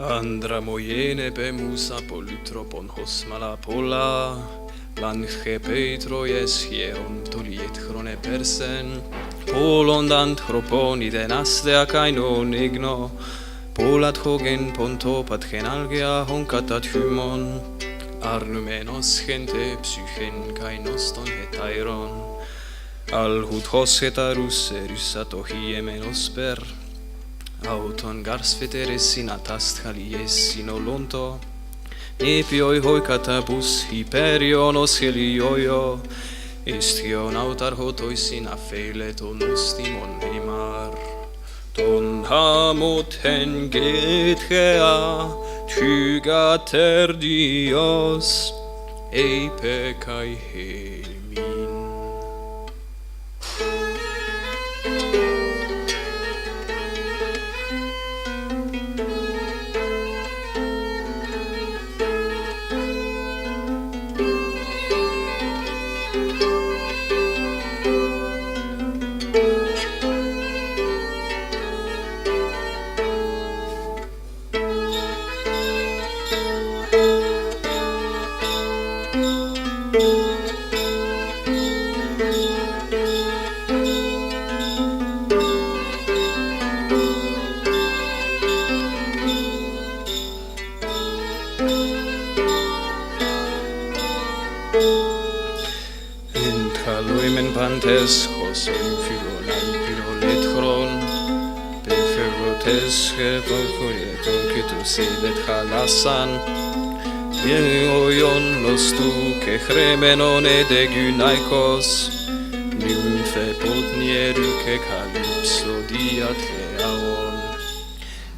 Andramojene bemusa polytropon hosmala pola, Lanche Petrojes hieron toliet chrone persen, Polondant chroponiden astea kainon igno, Polat hogen ponto patchen algea honkatat hymon, Arnumenos gente psychen kainoston hetairon, Alhut hos hetarus erysato hiemenos per, Auton gars veteres sinatast halies sinolonto, Nepioi hoi katabus hyperionos helioio, Istion autar hotois sin affeile ton ostimon himar. Ton hamot hen gethea, tygater dios, eipe kai hemin. Luimen pantes hosoi filolai filolet chron, Peferotes hepokoieton kitus edet halasan, Oion nostu kechremenon edegunaikos, Nymphe potnieru calypso diatheaon,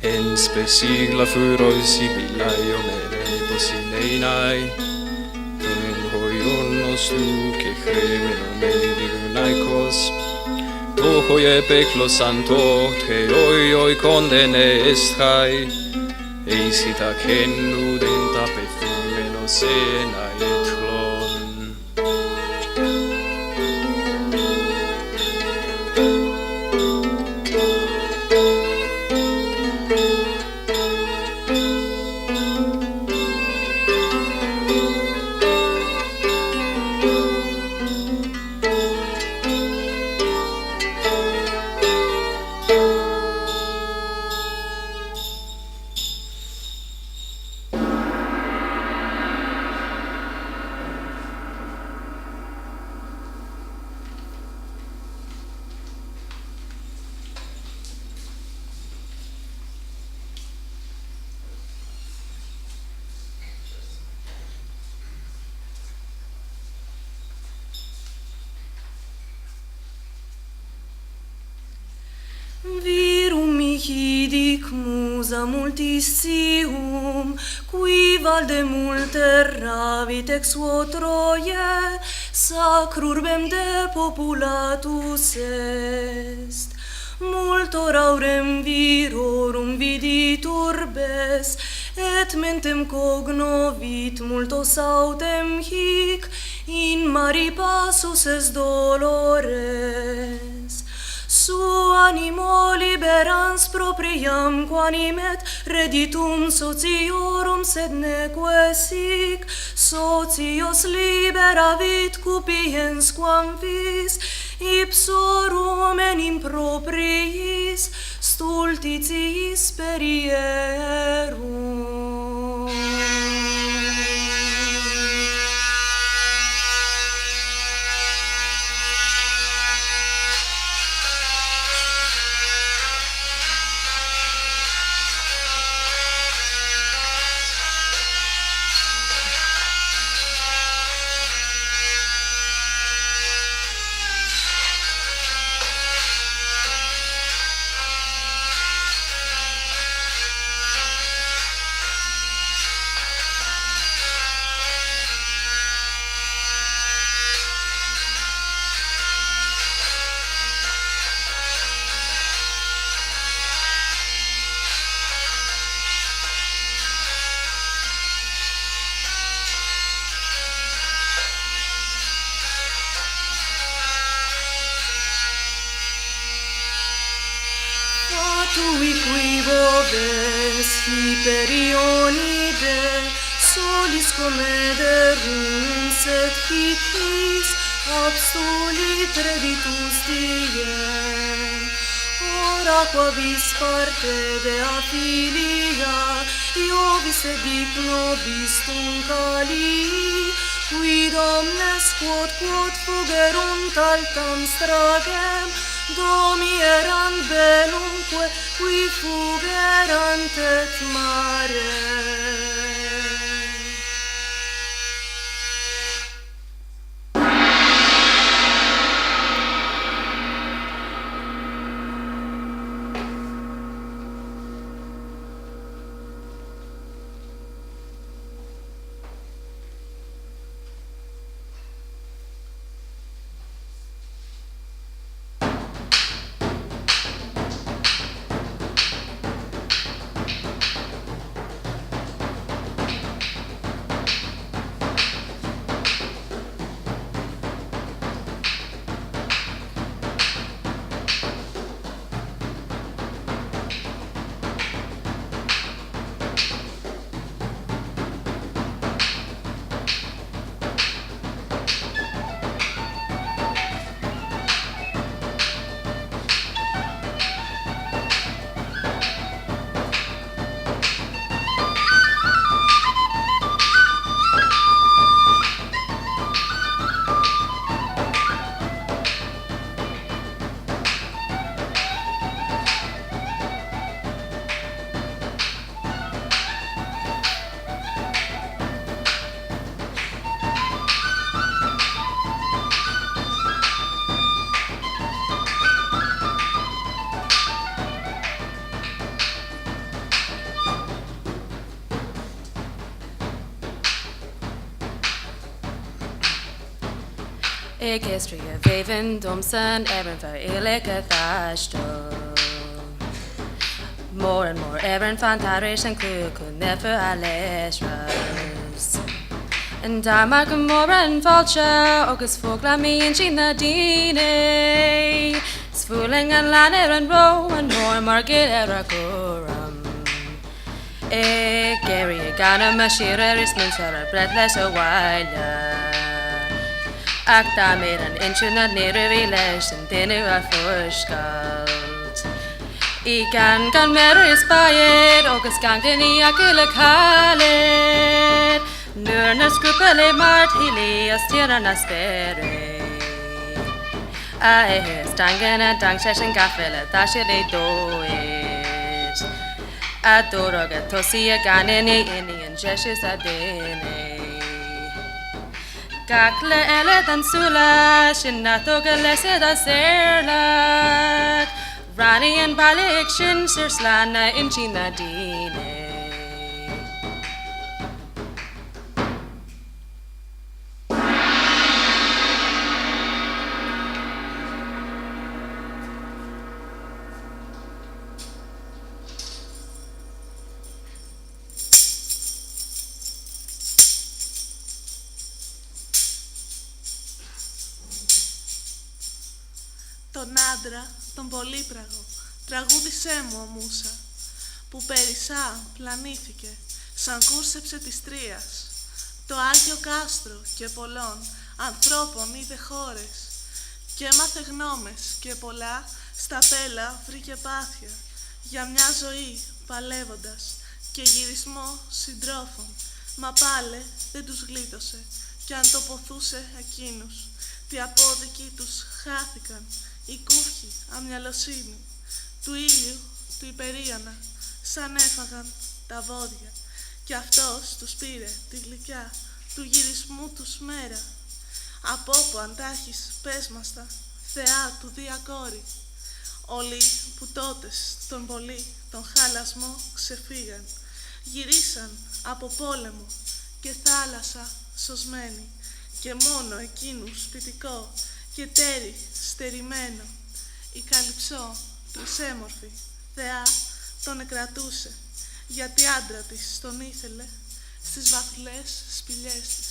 En spesigla furoi sibilaio mere posineinai, Nostu que cremen medigunaikos, Tohoie peklo santo, te oi condene estai, Eisita kennu denta pefumeno sena etlon. Virum mihi dic musa multissium, qui valde multerravit ex uo Troie, sacrurbem depopulatus est. Multor aurem virorum vidit urbes, et mentem cognovit multos autem hic, in mari passus est dolores. Su animo liberans propriam quanimet, reditum sociorum sed neque sic, socios liberavit cupiens quam vis, ipsorum enim propriis stultitiis perierum. tui qui boves hyperionide, solis comederunt et hitis absolit reditus diem. Ora quavis parte dea filia, Iovis edic nobis tuncalii, quid omnes quod fugerunt altam stragem, domi erant bellumque, qui fugerant et mare. Ik istria veven domsen even ver ilike thashto. More and more even fantarish and kuku never aleshras. And Damak more and vulture, Ogus fogla me and Gina Dine. Sfooling and lander and row and more market erakoram. Gary Gana Mashira is Minsara breadless a while. Akta mer en inchuna nere relation dinu a forskalt. I kan mer inspired Ogus gangdeni akula kalet. Nurna skrupele mart hili astierna spere. Stangen and dangsession gaffele dashile dois. Adoroga tosia ganeni Indian jeshes adene. Kakle ele dan sula, shinato galese da serlak. Rani and balik shin sirslana in China dine. Τον άντρα, τον πολύπραγο, τραγούδισέ μου ο Μούσα, που περισσά πλανήθηκε, σαν κούρσεψε της Τρίας, το Άγιο Κάστρο και πολλών ανθρώπων είδε χώρες, και έμαθε γνώμες και πολλά στα πέλα βρήκε πάθια, για μια ζωή παλεύοντας και γυρισμό συντρόφων, μα πάλε δεν τους γλίτωσε, κι αν το ποθούσε εκείνους, τι απόδικοι τους χάθηκαν, οι κούφοι αμυαλοσύνη, του ήλιου του υπερίανα, σαν έφαγαν τα βόδια, κι αυτός τους πήρε τη γλυκιά του γυρισμού τους μέρα. Από όπου αν τ' έχεις πες μας τα, Θεά του διακόρη. Όλοι που τότε στον πολύ τον χάλασμο ξεφύγαν, γυρίσαν από πόλεμο και θάλασσα σωσμένοι, και μόνο εκείνου σπιτικό και τέρι στερημένο. Η Καλυψό, τρισέμορφη θεά, τον εκρατούσε, γιατί άντρα της τον ήθελε στις βαθουλές σπηλιές της.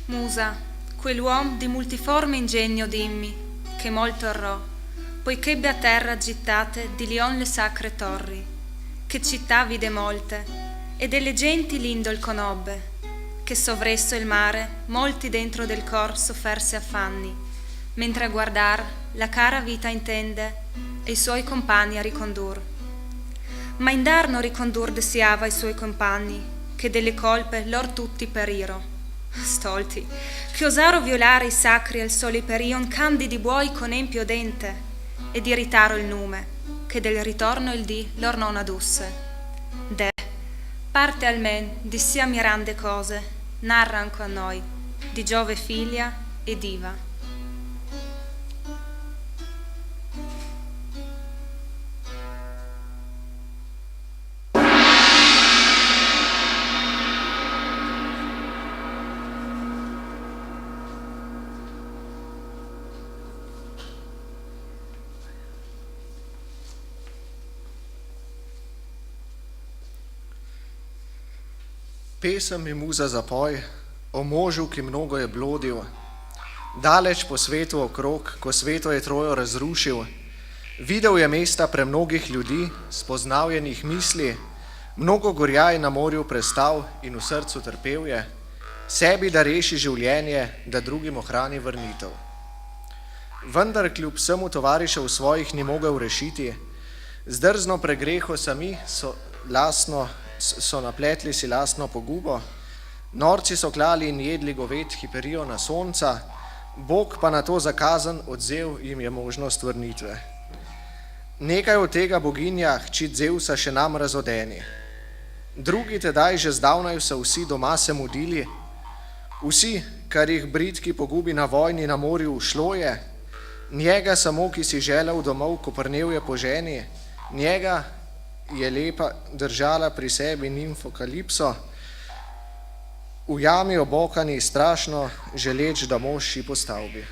Musa, quell'uom di multiforme ingegno dimmi, che molto errò, poich'ebbe a terra gittate di Lion le sacre torri, che città vide molte, e delle genti l'indol conobbe, che sovresso il mare molti dentro del cor sofferse affanni, mentre a guardar la cara vita intende e i suoi compagni a ricondur. Ma indar non ricondur desiava i suoi compagni, che delle colpe lor tutti periro. Stolti, che osaro violare i sacri al soli perion candidi buoi con empio dente, ed irritaro il nume, che del ritorno il dì lor non adusse. De, parte almen di sia mirande cose, narra anco a noi, di Giove figlia e diva. Pesem mi muza zapoj o možu, ki mnogo je blodil, daleč po svetu okrog, ko sveto je Trojo razrušil. Videl je mesta premnogih ljudi, spoznal je njih misli, mnogo gorja je na morju prestal in v srcu trpel je, sebi da reši življenje, da drugim ohrani vrnitev. Vendar kljub vsemu tovarišev svojih ni mogel rešiti, zdrzno pregreho sami so napletli si lastno pogubo, norci so klali in jedli goved hiperijo na sonca, Bog pa na to zakazan odzel jim je možnost vrnitve. Nekaj od tega boginja, hči Zeusa, še nam razodeni. Drugi tedaj že zdavnaj so vsi doma se mudili, vsi, kar jih bridki pogubi na vojni na morju ušlo je, njega samo, ki si želel domov, koprnel je po ženi, njega je lepa držala pri sebi nimfo Kalipso, v jami obokani strašno, želeč, da mož šipo stavbi.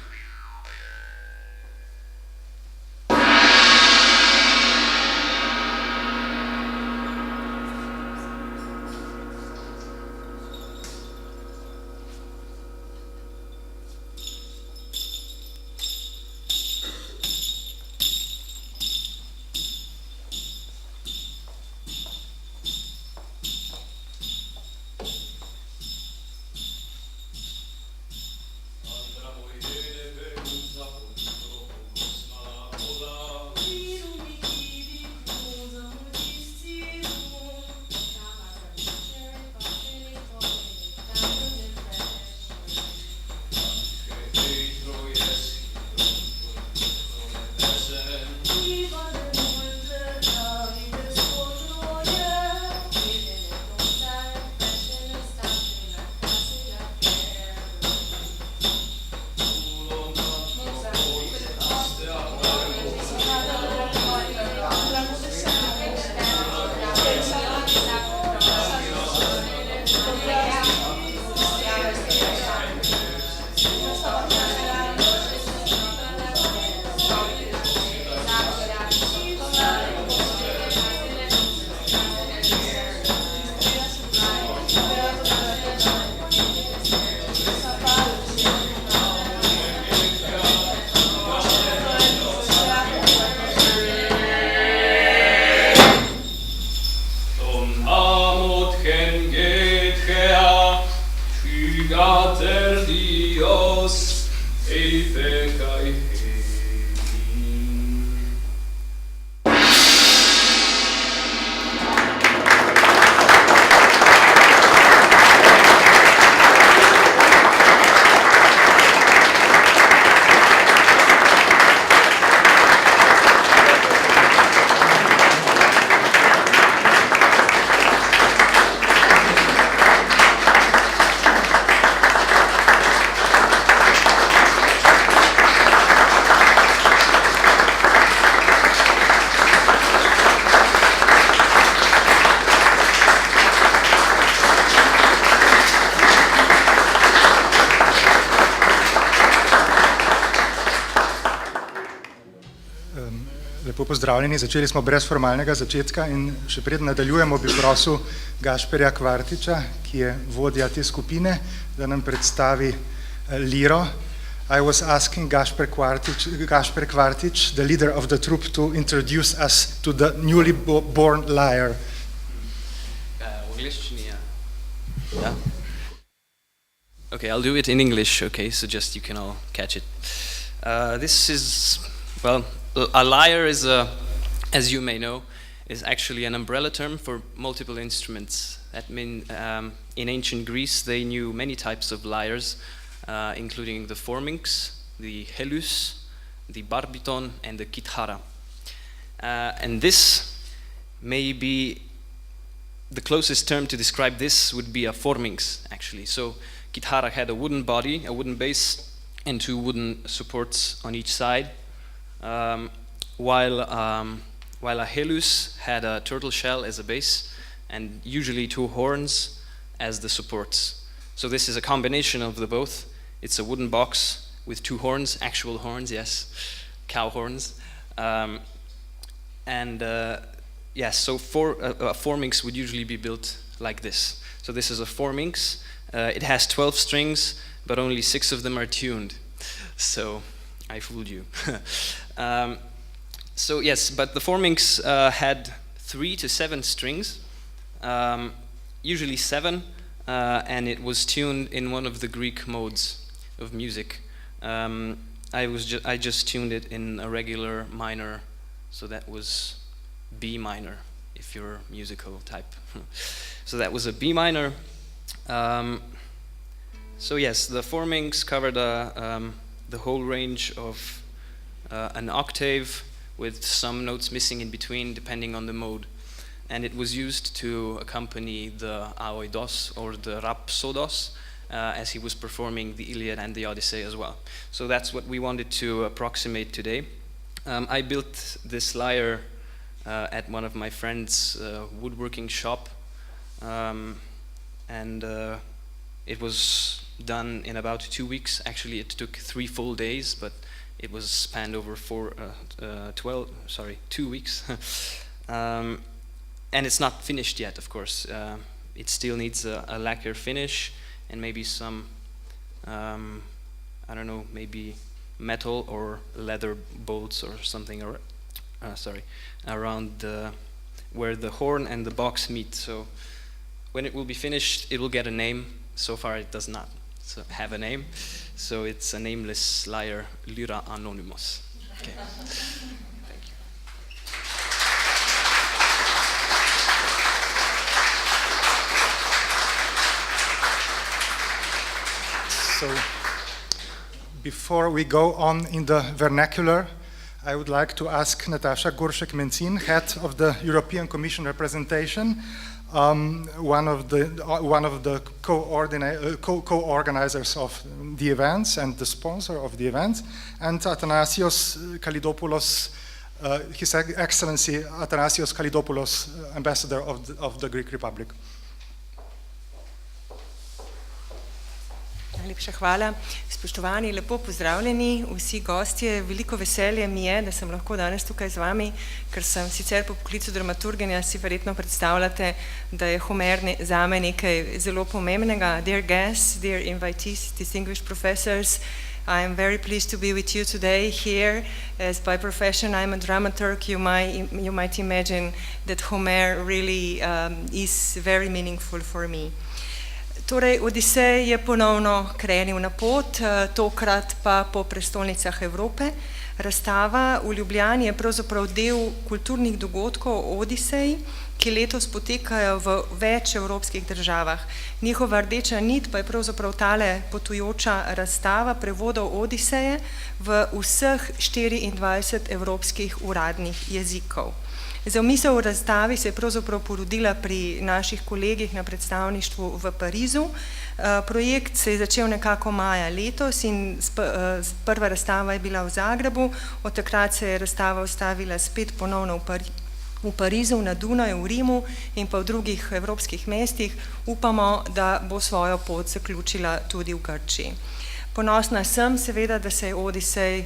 Lepo pozdravljeni, začeli smo brez formalnega začetka in še preden nadaljujemo bi prosil Gašperja Kvartiča, ki je vodja te skupine, da nam predstavi liro. I was asking Gašper Kvartič, the leader of the troupe, to introduce us to the newly born lyre. Yeah. Okay, I'll do it in English, okay, so just you can all catch it. This is, well, a lyre is, as you may know, is actually an umbrella term for multiple instruments. That means in ancient Greece they knew many types of lyres, including the forminx, the helus, the barbiton, and the kithara. And this may be the closest term to describe this would be a forminx, actually. So kithara had a wooden body, a wooden base, and two wooden supports on each side, while a helus had a turtle shell as a base, and usually two horns as the supports. So this is a combination of the both. It's a wooden box with two horns, actual horns, yes, cow horns. Yes, so a forminx would usually be built like this. So this is a forminx. It has 12 strings, but only 6 of them are tuned. So I fooled you. So yes, but the forminx had 3 to 7 strings, usually 7, and it was tuned in one of the Greek modes of music. I just tuned it in a regular minor, so that was B minor, if you're a musical type. So that was a B minor. So yes, the forminx covered the whole range of an octave with some notes missing in between depending on the mode. And it was used to accompany the aoidos or the rhapsodos as he was performing the Iliad and the Odyssey as well. So that's what we wanted to approximate today. I built this lyre at one of my friend's woodworking shop, and it was done in about 2 weeks. Actually, it took 3 full days, but it was spanned over 2 weeks. And it's not finished yet, of course. It still needs a lacquer finish and maybe some, I don't know, maybe metal or leather bolts or something, around where the horn and the box meet. So when it will be finished, it will get a name. So far it does not have a name. So it's a nameless lyre, Lyra Anonymous. Okay. Thank you. So before we go on in the vernacular, I would like to ask Natasha Gorshek-Menzin, head of the European Commission representation, one of the co-organizers of the events and the sponsor of the event, and Athanasios Kalidopoulos, His Excellency Athanasios Kalidopoulos, Ambassador of the Greek Republic. Najlepša hvala. Spoštovani, lepo pozdravljeni vsi gostje. Veliko veselje mi je, da sem lahko danes tukaj z vami, ker sem sicer po poklicu dramaturginja, si verjetno predstavljate, da je Homer zame nekaj zelo pomembnega. Dear guests, dear invitees, distinguished professors, I am very pleased to be with you today here. As by profession I'm a dramaturg, you might imagine that Homer really is very meaningful for me. Torej, Odysseus je ponovno krenil na pot, tokrat pa po prestolnicah Evrope. Razstava v Ljubljani je pravzaprav del kulturnih dogodkov o Odysseju, ki letos potekajo v več evropskih državah. Njihova rdeča nit pa je pravzaprav tale potujoča razstava prevodov Odysseja v vseh 24 evropskih uradnih jezikov. Zamisel v razstavi se je pravzaprav porodila pri naših kolegih na predstavništvu v Parizu. Projekt se je začel nekako maja letos in prva razstava je bila v Zagrebu, od takrat se je razstava ustavila spet ponovno v Parizu, na Dunaju, v Rimu in pa v drugih evropskih mestih. Upamo, da bo svojo pot zaključila tudi v Grčiji. Ponosna sem seveda, da se je Odysseus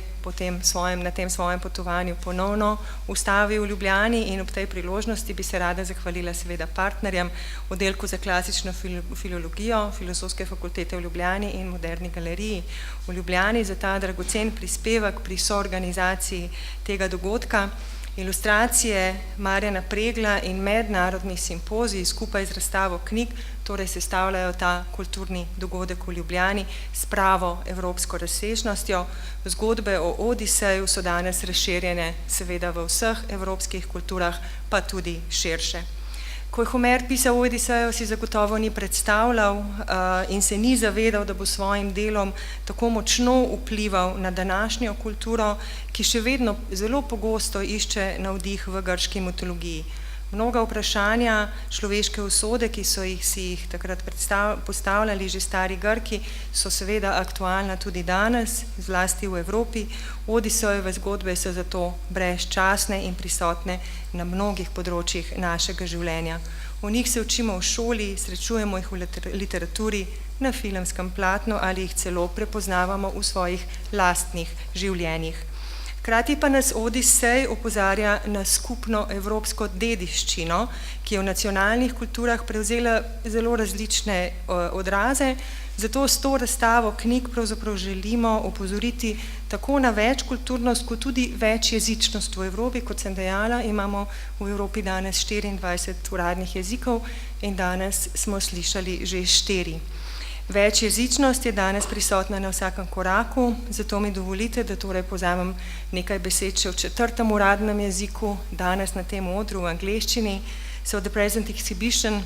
na tem svojem potovanju ponovno ustavil v Ljubljani in ob tej priložnosti bi se rada zahvalila seveda partnerjem, oddelku za klasično filologijo Filozofske fakultete v Ljubljani in Moderni galeriji v Ljubljani za ta dragocen prispevek pri soorganizaciji tega dogodka. Ilustracije Marjana Pregla in mednarodni simpozij skupaj z razstavo knjig torej sestavljajo ta kulturni dogodek v Ljubljani s pravo evropsko razsežnostjo. Zgodbe o Odysseju so danes razširjene seveda v vseh evropskih kulturah, pa tudi širše. Ko je Homer pisal Odysseju, si zagotovo ni predstavljal in se ni zavedal, da bo svojim delom tako močno vplival na današnjo kulturo, ki še vedno zelo pogosto išče navdih v grški mitologiji. Mnoga vprašanja človeške usode, ki so si jih takrat postavljali že stari Grki, so seveda aktualna tudi danes, zlasti v Evropi. Odysseujeve zgodbe so zato brezčasne in prisotne na mnogih področjih našega življenja. O njih se učimo v šoli, srečujemo jih v literaturi, na filmskem platnu ali jih celo prepoznavamo v svojih lastnih življenjih. Hkrati pa nas Odysej opozarja na skupno evropsko dediščino, ki je v nacionalnih kulturah prevzela zelo različne odraze, zato s to razstavo knjig pravzaprav želimo opozoriti tako na večkulturnost, kot tudi večjezičnost v Evropi. Kot sem dejala, imamo v Evropi danes 24 uradnih jezikov in danes smo slišali že 4. Večjezičnost je danes prisotna na vsakem koraku, zato mi dovolite, da torej povzamem nekaj besed še v 4. uradnem jeziku, danes na tem odru v angleščini. So the present exhibition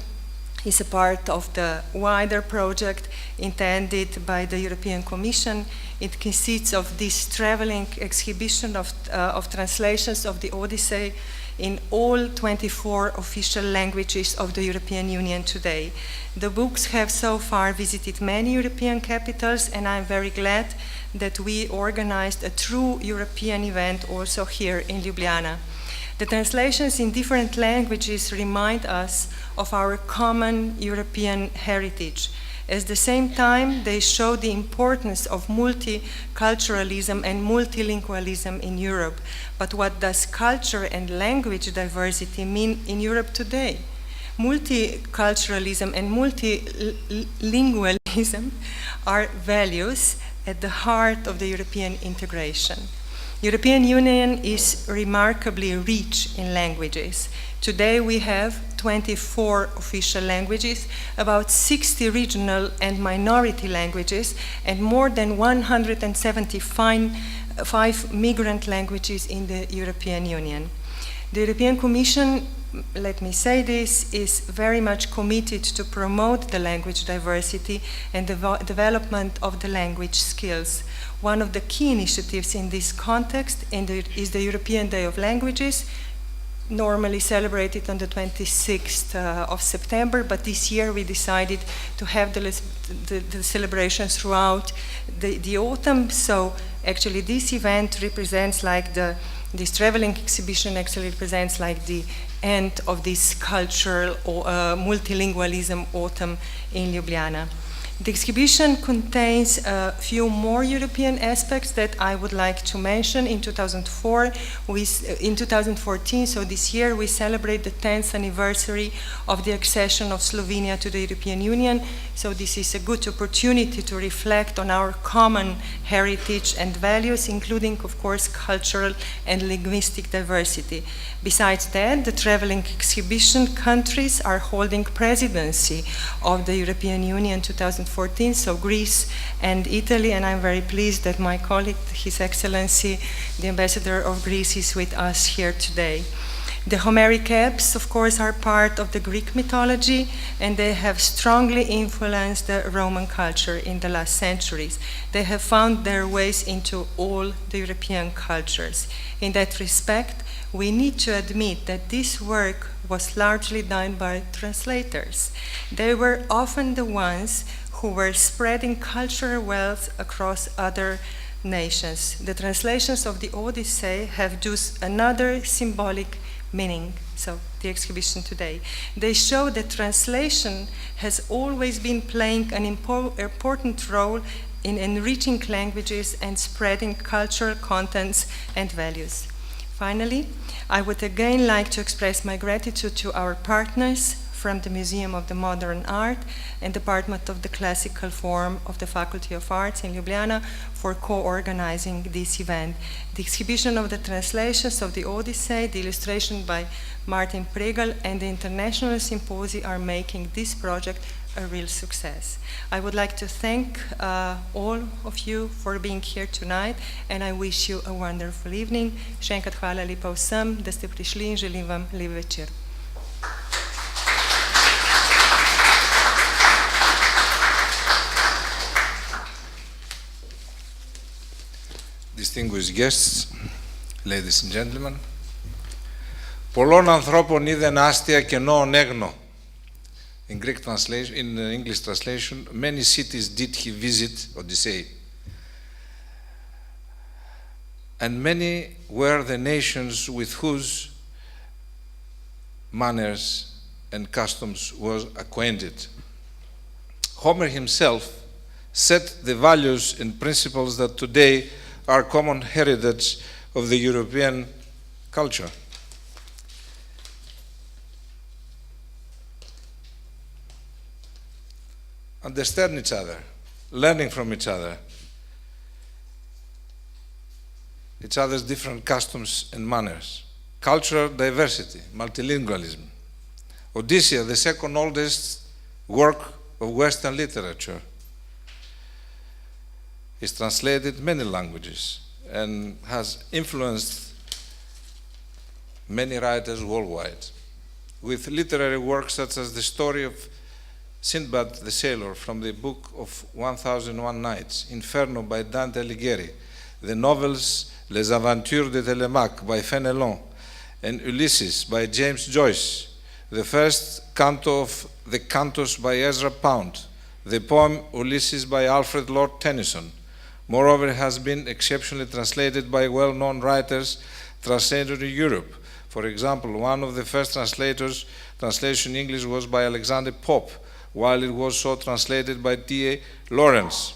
is a part of the wider project intended by the European Commission. It consists of this traveling exhibition of translations of the Odyssey in all 24 official languages of the European Union today. The books have so far visited many European capitals, and I'm very glad that we organized a true European event also here in Ljubljana. The translations in different languages remind us of our common European heritage. At the same time, they show the importance of multiculturalism and multilingualism in Europe. But what does culture and language diversity mean in Europe today? Multiculturalism and multilingualism are values at the heart of the European integration. European Union is remarkably rich in languages. Today we have 24 official languages, about 60 regional and minority languages, and more than 175 migrant languages in the European Union. The European Commission, let me say this, is very much committed to promote the language diversity and the development of the language skills. One of the key initiatives in this context is the European Day of Languages, normally celebrated on the 26th of September, but this year we decided to have the celebrations throughout the autumn. So actually this event represents this traveling exhibition actually represents like the end of this cultural multilingualism autumn in Ljubljana. The exhibition contains a few more European aspects that I would like to mention. In 2014, so this year, we celebrate the 10th anniversary of the accession of Slovenia to the European Union. So this is a good opportunity to reflect on our common heritage and values, including, of course, cultural and linguistic diversity. Besides that, the traveling exhibition countries are holding presidency of the European Union 2014, so Greece and Italy, and I'm very pleased that my colleague, His Excellency, the Ambassador of Greece, is with us here today. The Homeric eps, of course, are part of the Greek mythology, and they have strongly influenced the Roman culture in the last centuries. They have found their ways into all the European cultures. In that respect, we need to admit that this work was largely done by translators. They were often the ones who were spreading cultural wealth across other nations. The translations of the Odyssey have thus another symbolic meaning, so the exhibition today. They show that translation has always been playing an important role in enriching languages and spreading cultural contents and values. Finally, I would again like to express my gratitude to our partners from the Museum of the Modern Art and Department of the Classical Forum of the Faculty of Arts in Ljubljana for co-organizing this event. The exhibition of the translations of the Odyssey, the illustration by Martin Pregel, and the International Symposium are making this project a real success. I would like to thank all of you for being here tonight, and I wish you a wonderful evening. Še enkrat hvala lepa vsem, da ste prišli in želim vam lep večer. Distinguished guests, ladies and gentlemen, πολλών ανθρώπων είδεν άστια κενό έγνο. In Greek translation, in English translation, many cities did he visit, Odysseus, and many were the nations with whose manners and customs was acquainted. Homer himself set the values and principles that today are common heritage of the European culture. Understand each other, learning from each other's different customs and manners, cultural diversity, multilingualism. Odysseus, the second oldest work of Western literature, is translated in many languages and has influenced many writers worldwide, with literary works such as the story of Sinbad the Sailor from the book of 1001 Nights, Inferno by Dante Alighieri, the novels Les Aventures de Télémaque by Fénelon, and Ulysses by James Joyce, the first canto of the Cantos by Ezra Pound, the poem Ulysses by Alfred Lord Tennyson. Moreover, it has been exceptionally translated by well-known writers translated in Europe. For example, one of the first translation in English was by Alexander Pope, while it was so translated by T.A. Lawrence.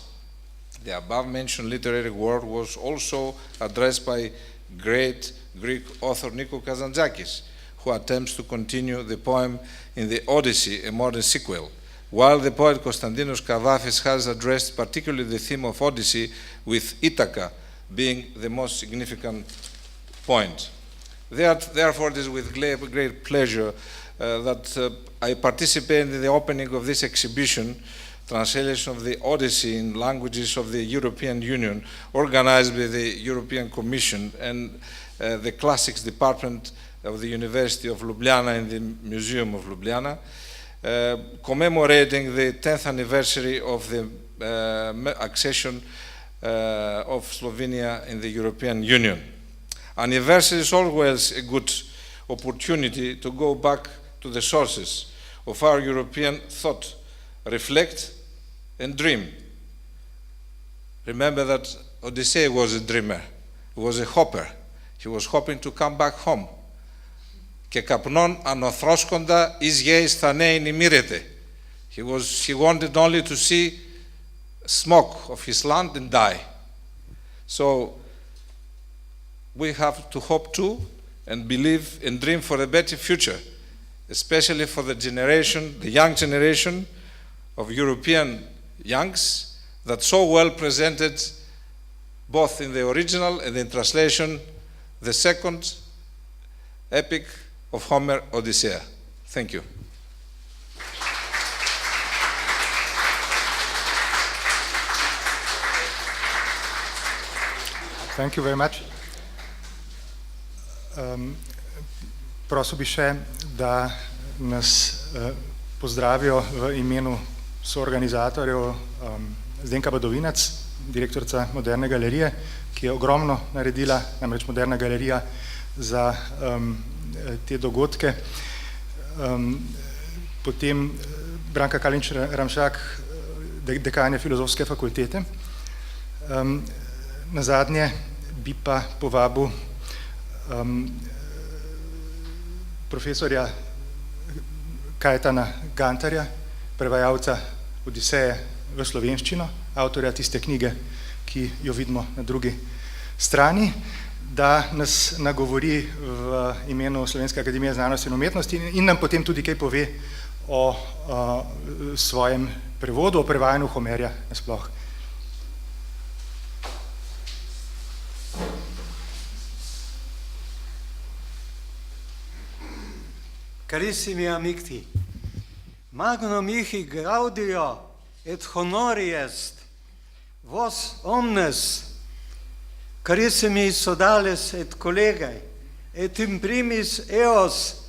The above-mentioned literary work was also addressed by great Greek author Nikos Kazantzakis, who attempts to continue the poem in the Odyssey, a modern sequel, while the poet Konstantinos Kavafis has addressed particularly the theme of Odyssey, with Ithaca being the most significant point. Therefore, it is with great pleasure that I participated in the opening of this exhibition, translation of the Odyssey in languages of the European Union, organized by the European Commission and the Classics Department of the University of Ljubljana and the Museum of Ljubljana, commemorating the 10th anniversary of the accession of Slovenia in the European Union. Anniversary is always a good opportunity to go back to the sources of our European thought, reflect and dream. Remember that Odysseus was a dreamer, he was a hopper. He was hoping to come back home. Και καπνών ανοθρώσκοντα εις γέης θα νέοι νημύρεται. He wanted only to see smoke of his land and die. So we have to hope too and believe and dream for a better future, especially for the generation, the young generation of European youngs that so well presented both in the original and in translation the second epic of Homer, Odysseus. Thank you. Thank you very much. Prosil bi še, da nas pozdravijo v imenu soorganizatorjev Zdenka Badovinac, direktorica Moderne galerije, ki je ogromno naredila, namreč Moderna galerija, za te dogodke. Potem Branka Kalinč-Ramšak, dekanja Filozofske fakultete. Nazadnje bi pa povabil profesorja Kajetana Gantarja, prevajalca Odiseje v slovenščino, avtorja tiste knjige, ki jo vidimo na drugi strani, da nas nagovori v imenu Slovenske akademije znanosti in umetnosti in nam potem tudi kaj pove o svojem prevodu, o prevajanju Homerja nasploh. Carissimi amici, magnum mihi gaudio et honori est vos omnes, carissimi sodales et collegae, et in primis eos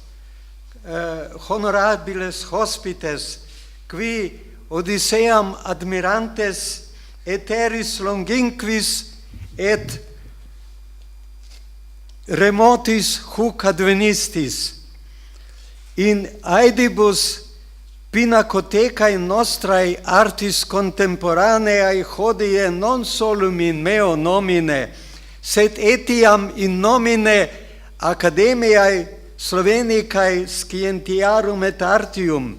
honorabiles hospites, qui Odysseam admirantes eteris longinquis et remotis huc advenistis, in aedibus pinacothecae nostrae artis contemporaneae hodie non solum in meo nomine, sed etiam in nomine Academiae Slovenicae Scientiarum et Artium,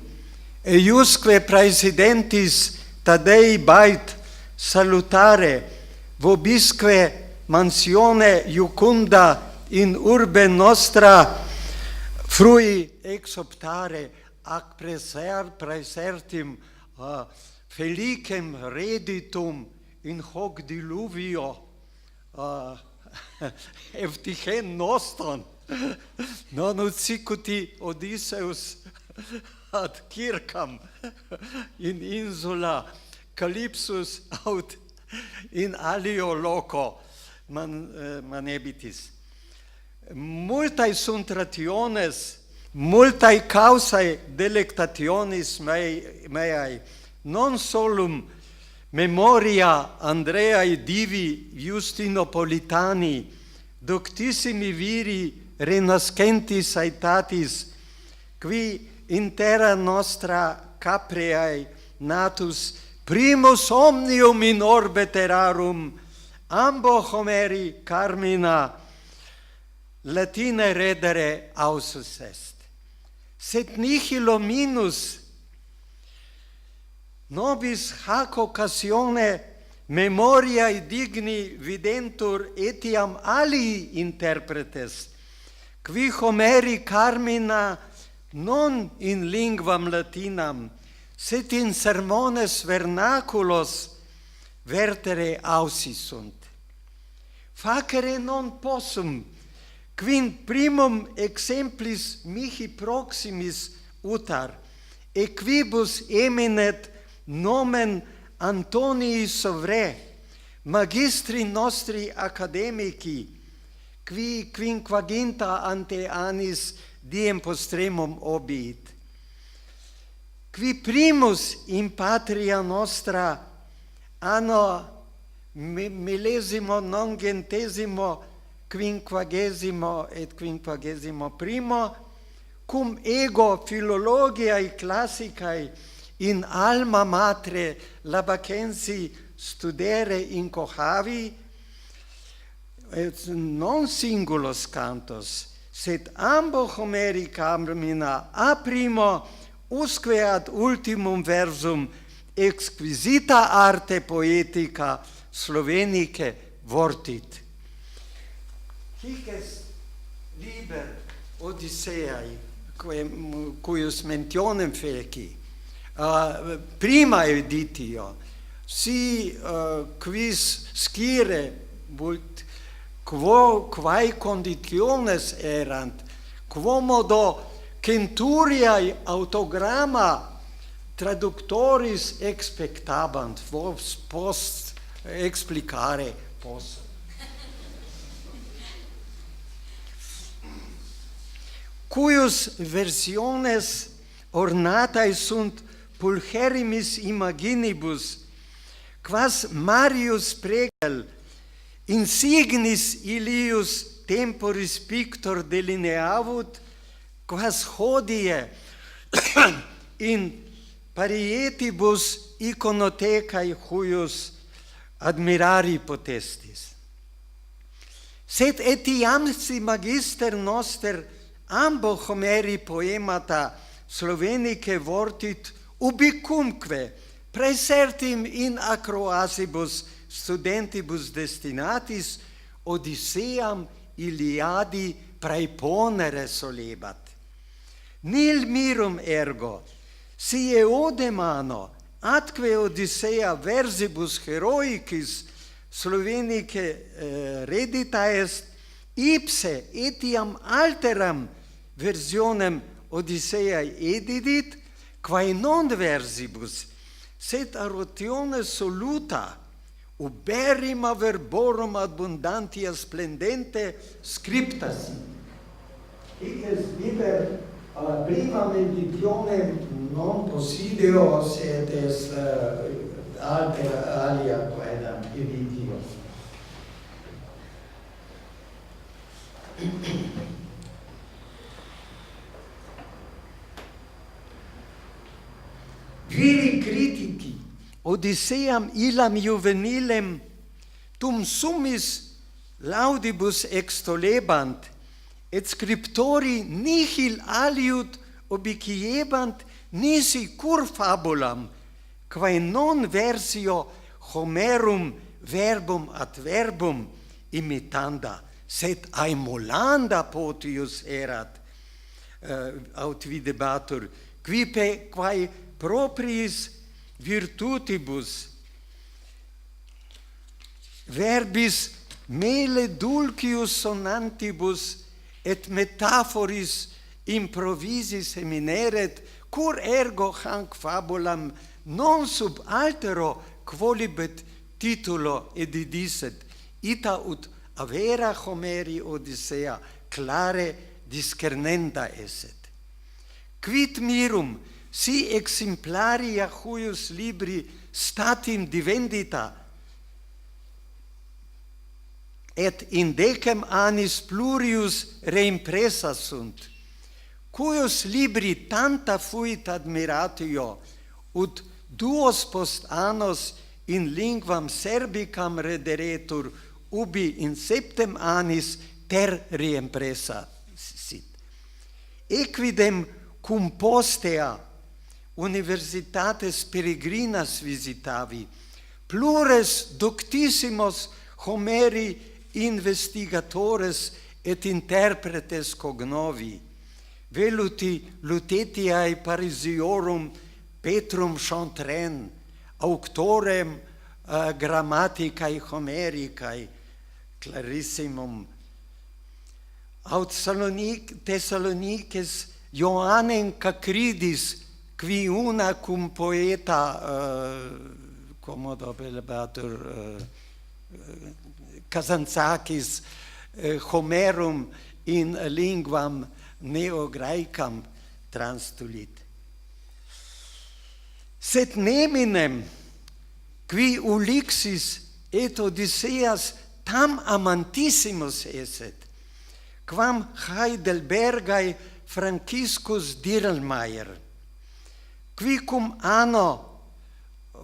eiusque praesidentis Tadei bait salutare, vobisque mansione iucunda in urbe nostra frui exoptare, ac praesertim felicem reditum in hoc diluvio eftichem noston, non ut sicuti Odysseus ad circam in insula Calypsus aut in alio loco manebitis. Multae sunt rationes, multae causae delectationis meae, non solum memoria Andreae divi Justinopolitani, doctissimi viri renascentis aetatis, qui in terra nostra capreae natus primus omnium in orbe terrarum, ambo Homeri carmina, Latine redere ausus est. Sed nihilo minus nobis hac occasione memoriae digni videntur etiam alii interpretes, qui Homeri carmina non in linguam latinam, sed in sermones vernaculos vertere ausi sunt. Facere non possum, quin primum exemplis mihi proximis utar, equibus eminet nomen Antonii Sovre, magistri nostri academici, qui quinquaginta ante annis diem postremum obiit. Qui primus in patria nostra anno millesimo nongentesimo quinquagesimo et quinquagesimo primo, cum ego philologiae classicae in alma matre Labacensi studere incohavi, et non singulos cantos, sed ambo Homeri carmina a primo usque ad ultimum versum exquisita arte poetica Slovenice vortit. Hic est liber Odysseae, cuius mentionem feci, prima editio, si quis scire vult quae conditiones erant, quomodo centuriae autogramma traductoris expectabant, vos post explicare posso. Cuius versiones ornatae sunt pulcherimis imaginibus, quas Marius Pregel insignis ilius temporis pictor delineavut, quas hodie in parietibus iconothecae huius admirari potestis. Sed etiam si magister noster ambo Homeri poemata Slovenice vortit ubicumque praesertim in acroasibus studentibus destinatis Odysseam Iliadi praeponere solebat. Nil mirum ergo, si eodemano, atque Odyssea versibus heroicis Slovenice redita est, ipse etiam alteram versionem Odyssea edidit, quae non versibus, sed arottione soluta, uberrima verborum abundantia splendente scriptas. Hic est liber primam editionem non possideo, sed est altera alia quaedam editio. Viri critici Odysseam illam juvenilem tum summis laudibus extolebant, et scriptori nihil aliud obiciebant nisi cur fabulam, quae non versio Homerum verbum ad verbum imitanda, sed aemulanda potius erat, aut videbatur, quipe quae propriis virtutibus verbis mele dulcius sonantibus et metaphoris improvisis emineret, cur ergo hanc fabulam non sub altero quolibet titulo edidisset, ita ut avera Homeri Odyssea clare discernenda esset. Quid mirum si exemplaria huius libri statim divendita, et in decem annis plurius reimpressa sunt, cuius libri tanta fuit admiratio, ut duos post annos in linguam serbicam rederetur, ubi in septem annis ter reimpressa sit. Equidem cum postea universitates peregrinas visitavi, plures doctissimos Homeri investigatores et interpretes cognovi, veluti Lutetiae Parisiorum Petrum Chantrain, auctorem grammaticae Homericae clarissimum, aut Thessalonices Ioannem Cacridis, qui una cum poeta commodo appellabatur Kazantzakis Homerum in linguam neo-graecam transtulit. Sed neminem qui Ulixis et Odysseas tam amantissimus esset, quam Heidelbergae Franciscus Dirlmeier, qui cum anno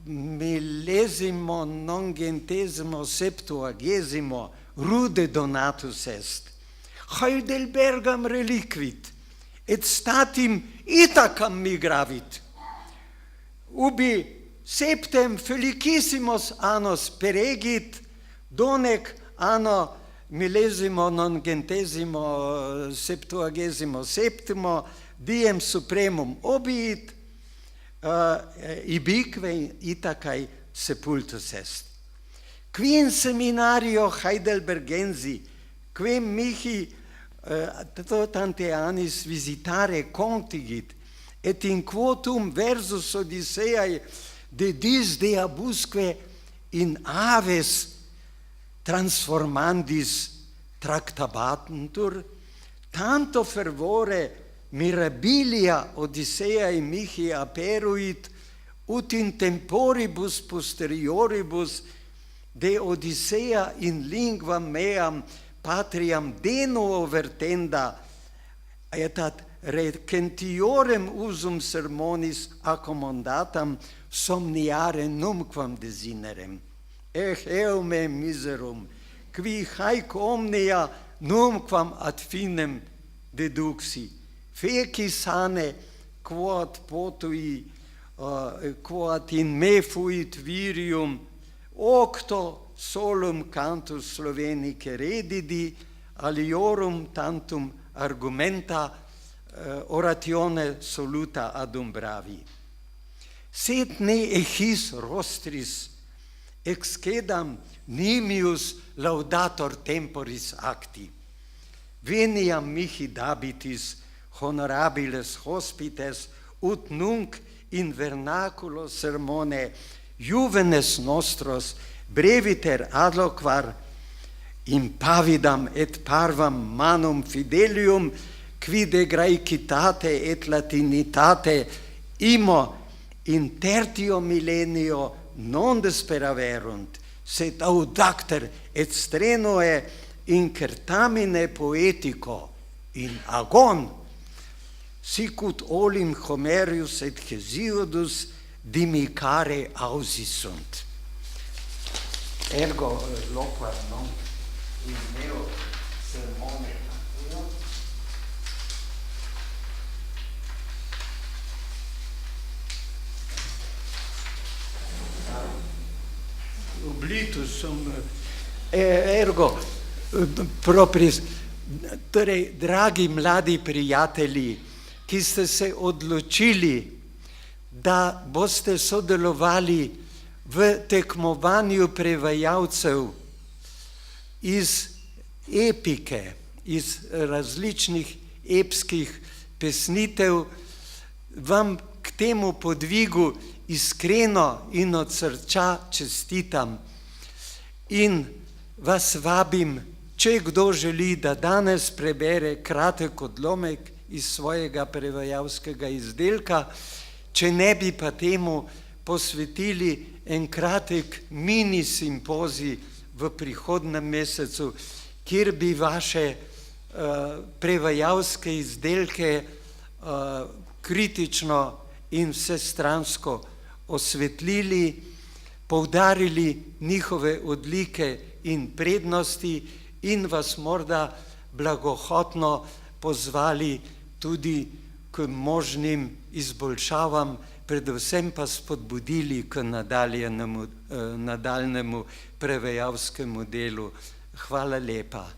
1970 rude donatus est, Heidelbergam reliquit, et statim Ithacam migravit, ubi septem felicissimos annos peregit, donec anno 1977 diem supremum obiit, ibique Ithacae sepultus est. Qui in seminario Heidelbergensi, quem mihi tante annis visitare contigit, et in quotum versus Odysseae dedis deabusque in aves transformandis tractabatuntur, tanto fervore mirabilia Odysseae mihi aperuit, ut in temporibus posterioribus de Odyssea in linguam meam patriam denuo vertenda, et ad recentiorem usum sermonis accommodatam somniare numquam desinerem. Eo me miserum, qui haec omnia numquam ad finem deduxi, feci sane quod potui quod in me fuit virium, octo solum cantus Slovenicae redidi, aliorum tantum argumenta oratione soluta adumbravi. Sed ne echis rostris, excedam nimius laudator temporis acti. Veniam mihi dabitis honorabiles hospites, ut nunc in vernaculo sermone juvenes nostros breviter adloquar impavidam et parvam manum fidelium, quide graecitate et latinitate imo in tertio millennio non desperaverunt, sed audacter et strenoe incertamine poetico in agon, sicut olim Homerius et Hesiodus dimicare ausisunt. Ergo loquar non in meo sermone. Oblitus sum ergo propris. Torej, dragi mladi prijatelji, ki ste se odločili, da boste sodelovali v tekmovanju prevajalcev iz epike, iz različnih epskih pesnitev, vam k temu podvigu iskreno in od srca čestitam in vas vabim, če kdo želi, da danes prebere kratek odlomek iz svojega prevajalskega izdelka, če ne bi pa temu posvetili en kratek mini simpozij v prihodnem mesecu, kjer bi vaše prevajalske izdelke kritično in vsestransko osvetlili, poudarili njihove odlike in prednosti in vas morda blagohotno pozvali tudi k možnim izboljšavam, predvsem pa spodbudili k nadaljnemu prevajalskemu delu. Hvala lepa.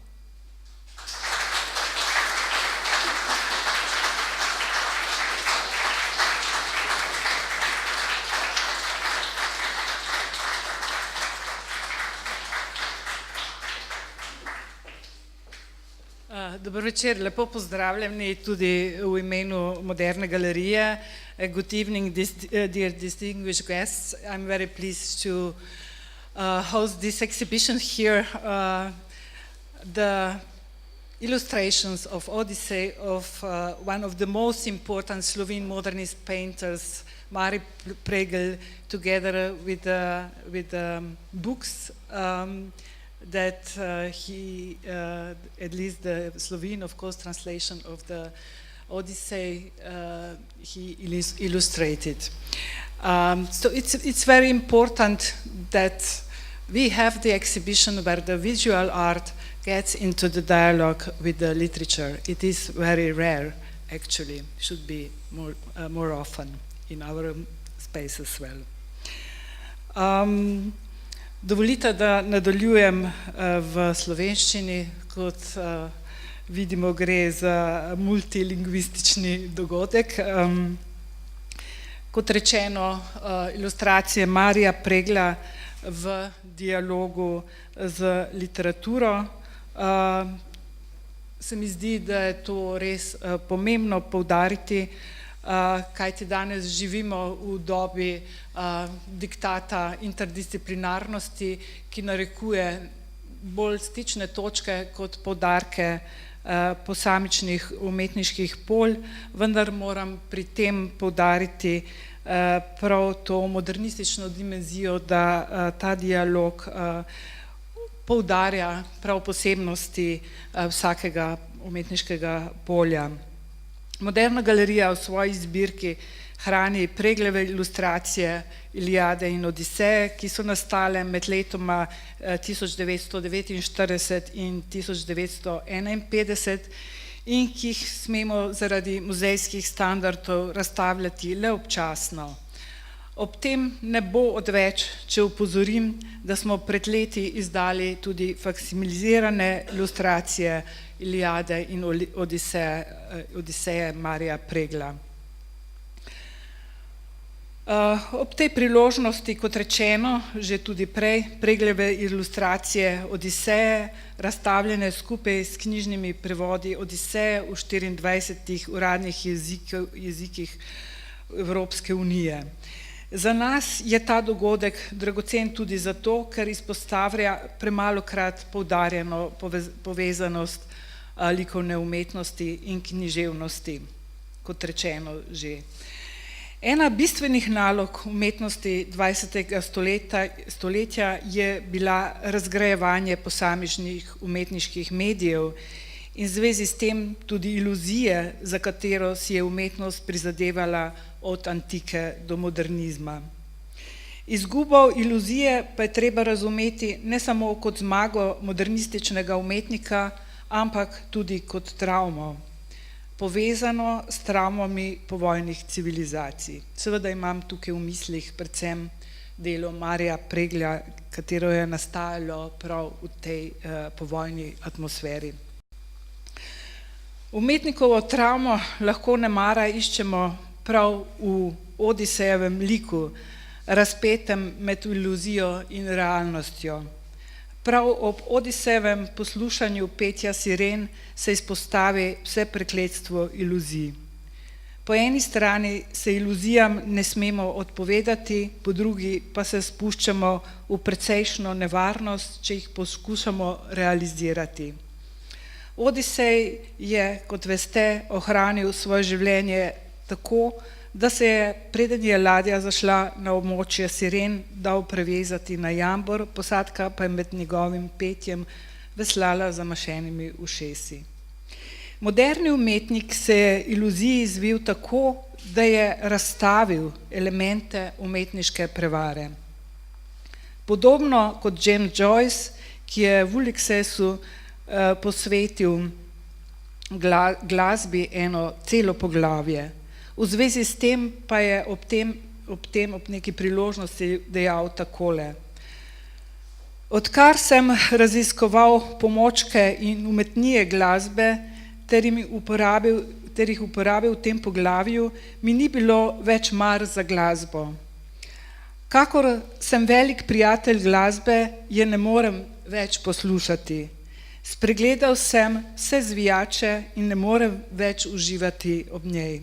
Dober večer, lepo pozdravljeni tudi v imenu Moderne galerije. Good evening, dear distinguished guests. I'm very pleased to host this exhibition here. The illustrations of Odyssey of one of the most important Slovene modernist painters, Mari Pregl, together with books that he, at least the Slovene, of course, translation of the Odyssey, he illustrated. So it's very important that we have the exhibition where the visual art gets into the dialogue with the literature. It is very rare, actually. Should be more often in our space as well. Dovolite, da nadaljujem v slovenščini, kot vidimo, gre za multilingvistični dogodek. Kot rečeno, ilustracije Marija Pregla v dialogu z literaturo. Se mi zdi, da je to res pomembno poudariti, kajti danes živimo v dobi diktata interdisciplinarnosti, ki narekuje bolj stične točke kot poudarke posamičnih umetniških polj, vendar moram pri tem poudariti prav to modernistično dimenzijo, da ta dialog poudarja prav posebnosti vsakega umetniškega polja. Moderna galerija v svoji zbirki hrani Pregleve ilustracije Iliade in Odiseje, ki so nastale med letoma 1949 in 1951 in ki jih smemo zaradi muzejskih standardov razstavljati le občasno. Ob tem ne bo odveč, če upozorim, da smo pred leti izdali tudi faksimilizirane ilustracije Iliade in Odiseje Marija Pregla. Ob tej priložnosti, kot rečeno, že tudi prej, Pregleve ilustracije Odiseje, razstavljene skupaj s knjižnimi prevodi Odiseje v 24 uradnih jezikih Evropske unije. Za nas je ta dogodek dragocen tudi zato, ker izpostavlja premalokrat poudarjeno povezanost likovne umetnosti in književnosti, kot rečeno že. Ena bistvenih nalog umetnosti 20. stoletja je bila razgrajevanje posamičnih umetniških medijev in v zvezi s tem tudi iluzije, za katero si je umetnost prizadevala od antike do modernizma. Izgubo iluzije pa je treba razumeti ne samo kot zmago modernističnega umetnika, ampak tudi kot travmo, povezano s travmami povojnih civilizacij. Seveda imam tukaj v mislih predvsem delo Marija Pregla, katero je nastajalo prav v tej povojni atmosferi. Umetnikovo travmo lahko nemara iščemo prav v Odisejevem liku, razpetem med iluzijo in realnostjo. Prav ob Odisejevem poslušanju petja siren se izpostavi vse prekletstvo iluzij. Po eni strani se iluzijam ne smemo odpovedati, po drugi pa se spuščamo v precejšno nevarnost, če jih poskušamo realizirati. Odisej je, kot veste, ohranil svoje življenje tako, da se je, preden je ladja zašla na območje siren, dal prevezati na jambor, posadka pa je med njegovim petjem veslala z zamašenimi ušesi. Moderni umetnik se je iluziji izvil tako, da je razstavil elemente umetniške prevare. Podobno kot James Joyce, ki je v Ulyssesu posvetil glasbi eno celo poglavje. V zvezi s tem pa je ob neki priložnosti dejal takole. Odkar sem raziskoval pomočke in umetnije glasbe, ter jih uporabil v tem poglavju, mi ni bilo več mar za glasbo. Kakor sem velik prijatelj glasbe, je ne morem več poslušati. Spregledal sem vse zvijače in ne morem več uživati ob njej.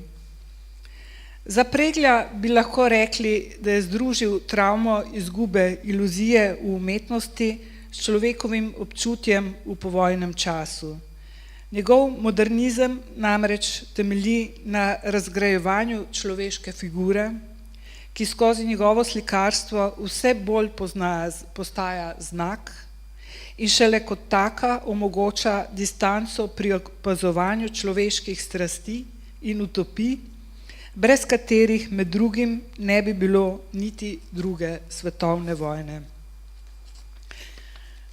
Za Pregla bi lahko rekli, da je združil travmo izgube iluzije v umetnosti s človekovim občutjem v povojnem času. Njegov modernizem namreč temelji na razgrajevanju človeške figure, ki skozi njegovo slikarstvo vse bolj postaja znak in šele kot taka omogoča distanco pri opazovanju človeških strasti in utopij, brez katerih med drugim ne bi bilo niti druge svetovne vojne.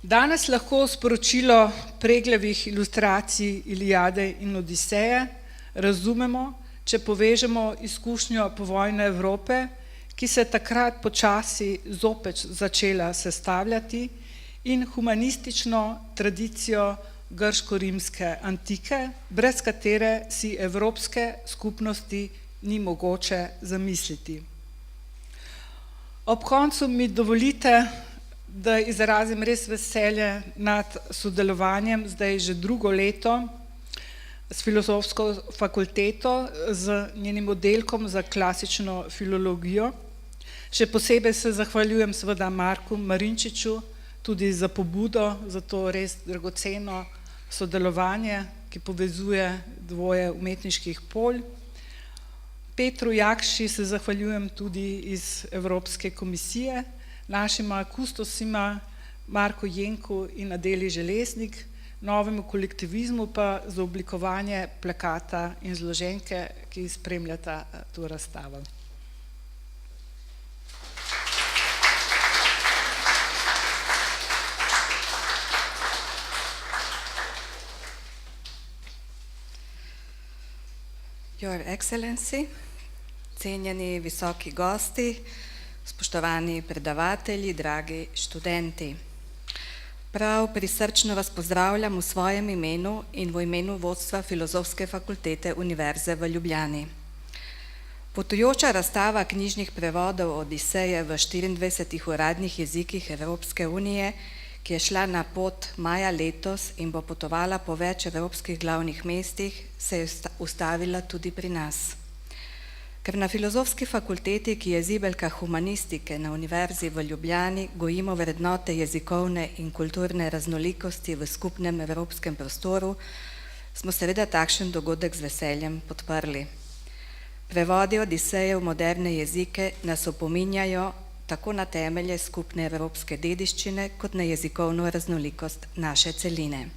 Danes lahko sporočilo Preglevih ilustracij Iliade in Odiseje razumemo, če povežemo izkušnjo povojne Evrope, ki se takrat počasi zopet začela sestavljati, in humanistično tradicijo grško-rimske antike, brez katere si evropske skupnosti ni mogoče zamisliti. Ob koncu mi dovolite, da izrazim res veselje nad sodelovanjem zdaj že drugo leto s Filozofsko fakulteto, z njenim oddelkom za klasično filologijo. Še posebej se zahvaljujem seveda Marku Marinčiču tudi za pobudo, za to res dragoceno sodelovanje, ki povezuje dvoje umetniških polj. Petru Jakši se zahvaljujem tudi iz Evropske komisije, našima kustosima Marku Jenku in Adeli Železnik, novemu kolektivizmu pa za oblikovanje plakata in zloženke, ki spremljata to razstavo. Your Excellency, cenjeni visoki gosti, spoštovani predavatelji, dragi študenti. Prav prisrčno vas pozdravljam v svojem imenu in v imenu vodstva Filozofske fakultete Univerze v Ljubljani. Potujoča razstava knjižnih prevodov Odiseje v 24 uradnih jezikih Evropske unije, ki je šla na pot maja letos in bo potovala po več evropskih glavnih mestih, se je ustavila tudi pri nas. Ker na Filozofski fakulteti, ki je zibelka humanistike na Univerzi v Ljubljani, gojimo vrednote jezikovne in kulturne raznolikosti v skupnem evropskem prostoru, smo seveda takšen dogodek z veseljem podprli. Prevodi Odiseje v moderne jezike nas opominjajo tako na temelje skupne evropske dediščine, kot na jezikovno raznolikost naše celine.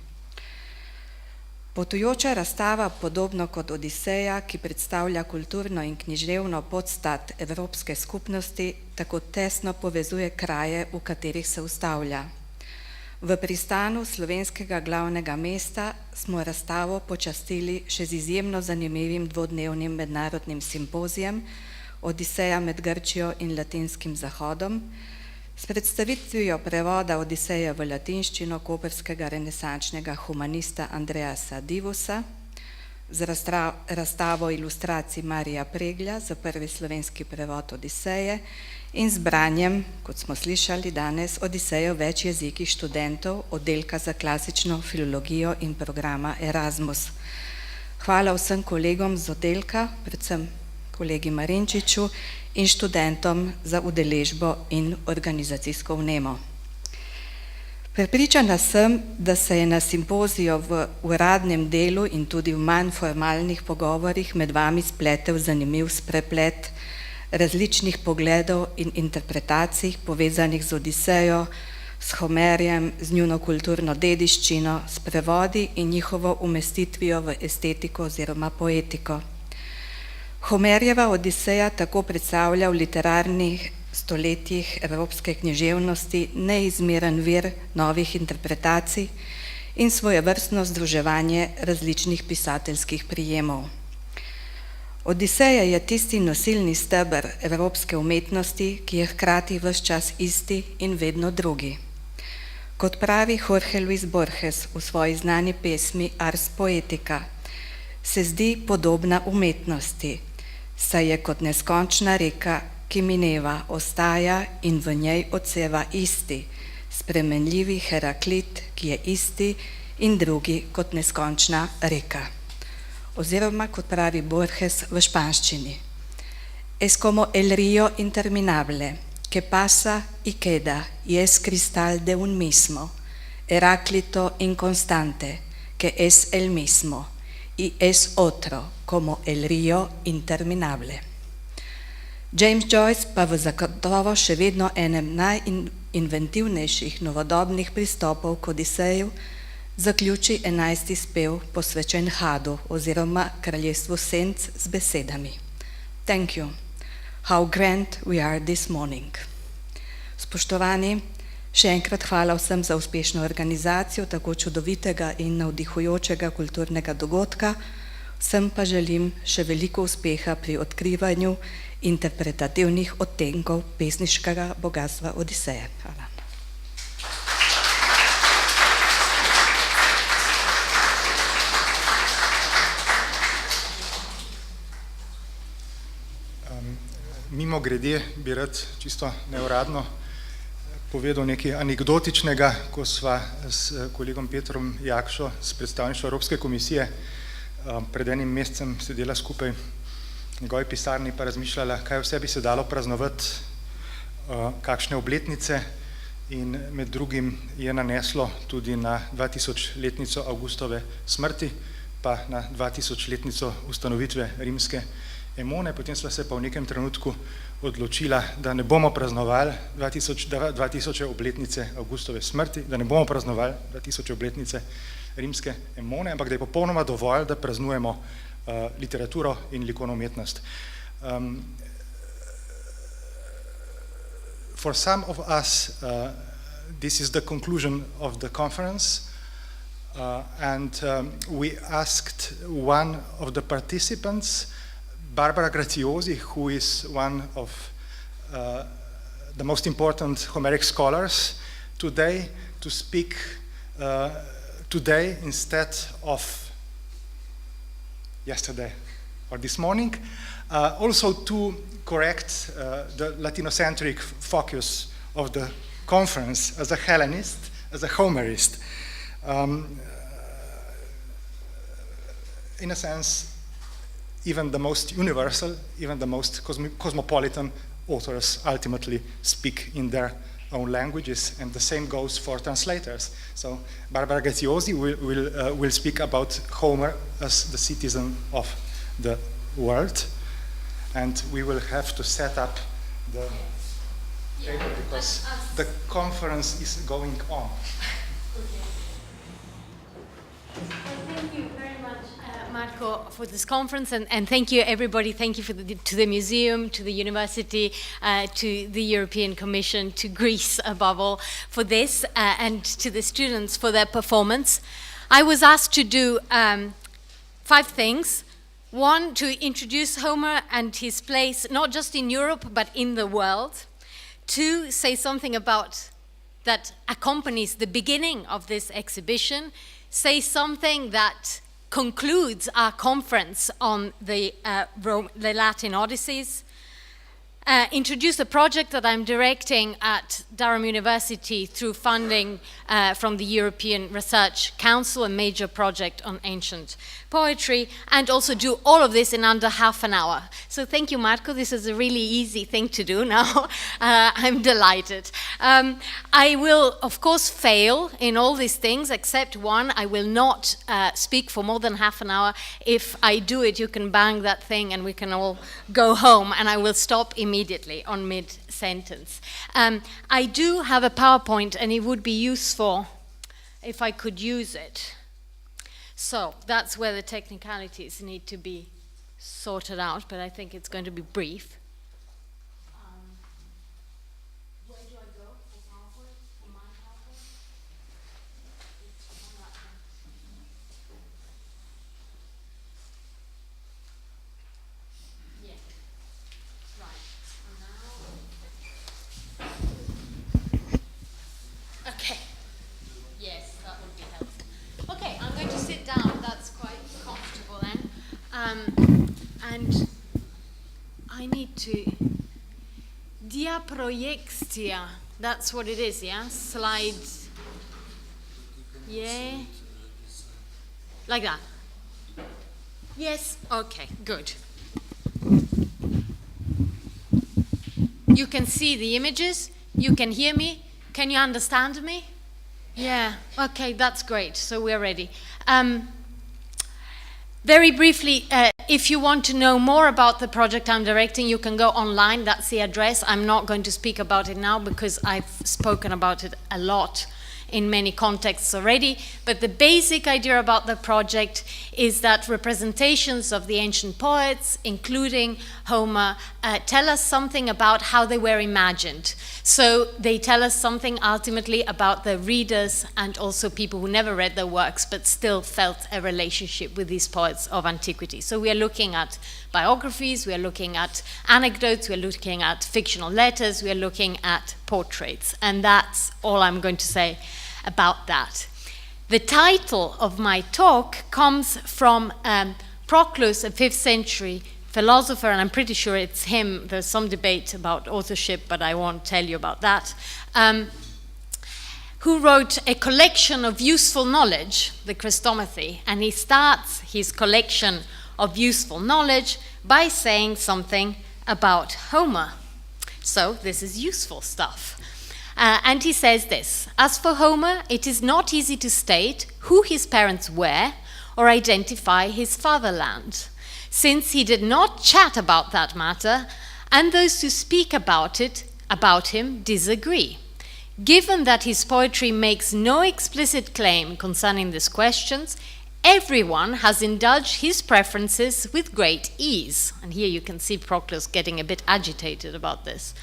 Potujoča razstava, podobno kot Odiseja, ki predstavlja kulturno in književno podstat evropske skupnosti, tako tesno povezuje kraje, v katerih se ustavlja. V pristanu slovenskega glavnega mesta smo razstavo počastili še z izjemno zanimivim dvodnevnim mednarodnim simpozijem Odiseja med Grčijo in Latinskim zahodom, s predstavitvijo prevoda Odiseja v latinščino koperskega renesančnega humanista Andreasa Divusa, z razstavo ilustracij Marija Preglja za prvi slovenski prevod Odiseje in z branjem, kot smo slišali danes, Odiseje v več jezikih študentov oddelka za klasično filologijo in programa Erasmus. Hvala vsem kolegom z oddelka, predvsem kolegi Marinčiču in študentom za udeležbo in organizacijsko vnemo. Prepričana sem, da se je na simpoziju v uradnem delu in tudi v manj formalnih pogovorih med vami spletel zanimiv spreplet različnih pogledov in interpretacij povezanih z Odisejo, s Homerjem, z njuno kulturno dediščino, s prevodi in njihovo umestitvijo v estetiko oziroma poetiko. Homerjeva Odiseja tako predstavlja v literarnih stoletjih evropske književnosti neizmeren vir novih interpretacij in svojevrstno združevanje različnih pisateljskih prijemov. Odiseja je tisti nosilni steber evropske umetnosti, ki je hkrati ves čas isti in vedno drugi. Kot pravi Jorge Luis Borges v svoji znani pesmi Ars Poetica, se zdi podobna umetnosti, saj je kot neskončna reka, ki mineva, ostaja in v njej odseva isti, spremenljivi Heraklit, ki je isti in drugi kot neskončna reka. Oziroma, kot pravi Borges v španščini. Es como el río interminable, que pasa y queda, y es cristal de un mismo, Heráclito inconstante, que es el mismo, y es otro, como el río interminable. James Joyce pa v zagotovo še vedno enem najinventivnejših novodobnih pristopov k Odiseju zaključi 11. spev posvečen Hadu oziroma kraljestvu senc z besedami. Thank you. How grand we are this morning. Spoštovani, še enkrat hvala vsem za uspešno organizacijo tako čudovitega in navdihujočega kulturnega dogodka, vsem pa želim še veliko uspeha pri odkrivanju interpretativnih odtenkov pesniškega bogatstva Odiseje. Hvala. Mimo grede bi rad čisto neuradno povedal nekaj anekdotičnega, ko sva s kolegom Petrom Jakšo z predstavništva Evropske komisije pred enim mesecem sedela skupaj v njegovi pisarni pa razmišljala, kaj vse bi se dalo praznovati, kakšne obletnice, in med drugim je naneslo tudi na 2000-letnico Avgustove smrti, pa na 2000-letnico ustanovitve rimske Emone. Potem sva se pa v nekem trenutku odločila, da ne bomo praznovali 2000 obletnice Avgustove smrti, da ne bomo praznovali 2000 obletnice rimske Emone, ampak da je popolnoma dovolj, da praznujemo literaturo in likovno umetnost. For some of us, this is the conclusion of the conference, and we asked one of the participants, Barbara Graziosi, who is one of the most important Homeric scholars today to speak today instead of yesterday or this morning. Also to correct the Latinocentric focus of the conference as a Hellenist, as a Homerist. In a sense, even the most universal, even the most cosmopolitan authors ultimately speak in their own languages, and the same goes for translators. So Barbara Graziosi will speak about Homer as the citizen of the world, and we will have to set up the table because the conference is going on. Thank you very much, Marco, for this conference, and thank you, everybody. Thank you to the museum, to the university, to the European Commission, to Greece, above all, for this, and to the students for their performance. I was asked to do 5 things. 1, to introduce Homer and his place, not just in Europe, but in the world. 2, say something about that accompanies the beginning of this exhibition. Say something that concludes our conference on the Latin Odysseys. Introduce a project that I'm directing at Durham University through funding from the European Research Council, a major project on ancient poetry, and also do all of this in under half an hour. So thank you, Marco. This is a really easy thing to do now. I'm delighted. I will, of course, fail in all these things, except one. I will not speak for more than half an hour. If I do it, you can bang that thing and we can all go home, and I will stop immediately on mid-sentence. I do have a PowerPoint, and it would be useful if I could use it. So that's where the technicalities need to be sorted out, but I think it's going to be brief. Where do I go for PowerPoint? For my PowerPoint? It's on that one. Yeah. Right. And now. Okay. Yes, that would be helpful. Okay, I'm going to sit down. That's quite comfortable then. And I need to... Diaprojekcja. That's what it is, yeah? Slides. Yeah? Like that? Yes? Okay, good. You can see the images? You can hear me? Can you understand me? Yeah, okay, that's great. So we're ready. Very briefly, if you want to know more about the project I'm directing, you can go online. That's the address. I'm not going to speak about it now because I've spoken about it a lot in many contexts already. But the basic idea about the project is that representations of the ancient poets, including Homer, tell us something about how they were imagined. So they tell us something ultimately about the readers and also people who never read their works but still felt a relationship with these poets of antiquity. So we are looking at biographies, we are looking at anecdotes, we are looking at fictional letters, we are looking at portraits. And that's all I'm going to say about that. The title of my talk comes from Proclus, a 5th century philosopher, and I'm pretty sure it's him. There's some debate about authorship, but I won't tell you about that, who wrote a collection of useful knowledge, the Chrestomathy, and he starts his collection of useful knowledge by saying something about Homer. So this is useful stuff. And he says this: as for Homer, it is not easy to state who his parents were or identify his fatherland, since he did not chat about that matter, and those who speak about him disagree. Given that his poetry makes no explicit claim concerning these questions, everyone has indulged his preferences with great ease. And here you can see Proclus getting a bit agitated about this.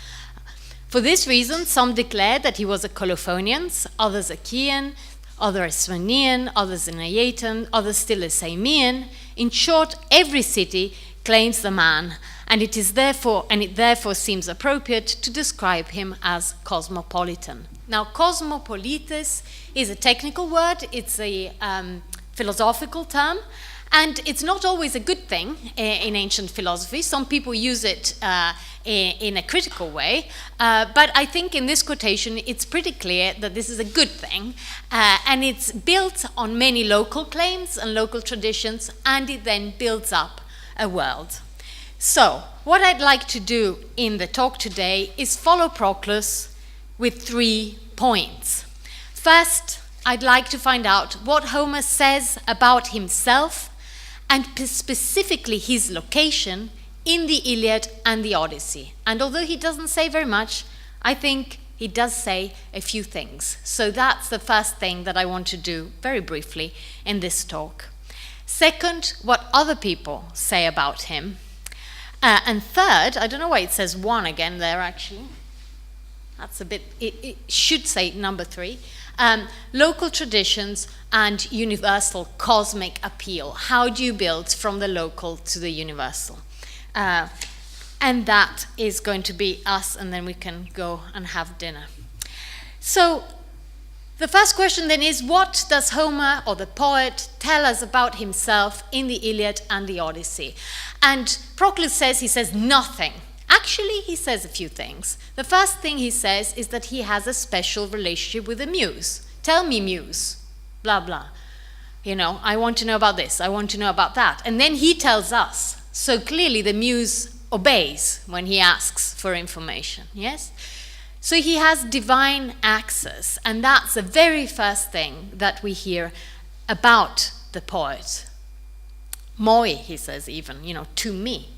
For this reason, some declare that he was a Colophonian, others a Chian, others a Swanean, others a Naiatan, others still a Samian. In short, every city claims the man, and it therefore seems appropriate to describe him as cosmopolitan. Now, cosmopolites is a technical word, it's a philosophical term, and it's not always a good thing in ancient philosophy. Some people use it in a critical way, but I think in this quotation it's pretty clear that this is a good thing, and it's built on many local claims and local traditions, and it then builds up a world. So, what I'd like to do in the talk today is follow Proclus with 3 points. First, I'd like to find out what Homer says about himself and specifically his location in the Iliad and the Odyssey. And although he doesn't say very much, I think he does say a few things. So that's the first thing that I want to do very briefly in this talk. Second, what other people say about him. And third, I don't know why it says 1 again there actually. That's a bit, it should say number 3. Local traditions and universal cosmic appeal. How do you build from the local to the universal? And that is going to be us, and then we can go and have dinner. So the first question then is, what does Homer, or the poet, tell us about himself in the Iliad and the Odyssey? And Proclus says he says nothing. Actually, he says a few things. The first thing he says is that he has a special relationship with the muse. Tell me, muse, blah, blah. You know, I want to know about this, I want to know about that. And then he tells us. So clearly the muse obeys when he asks for information, yes? So he has divine access, and that's the very first thing that we hear about the poet. Moi, he says even, you know, to me.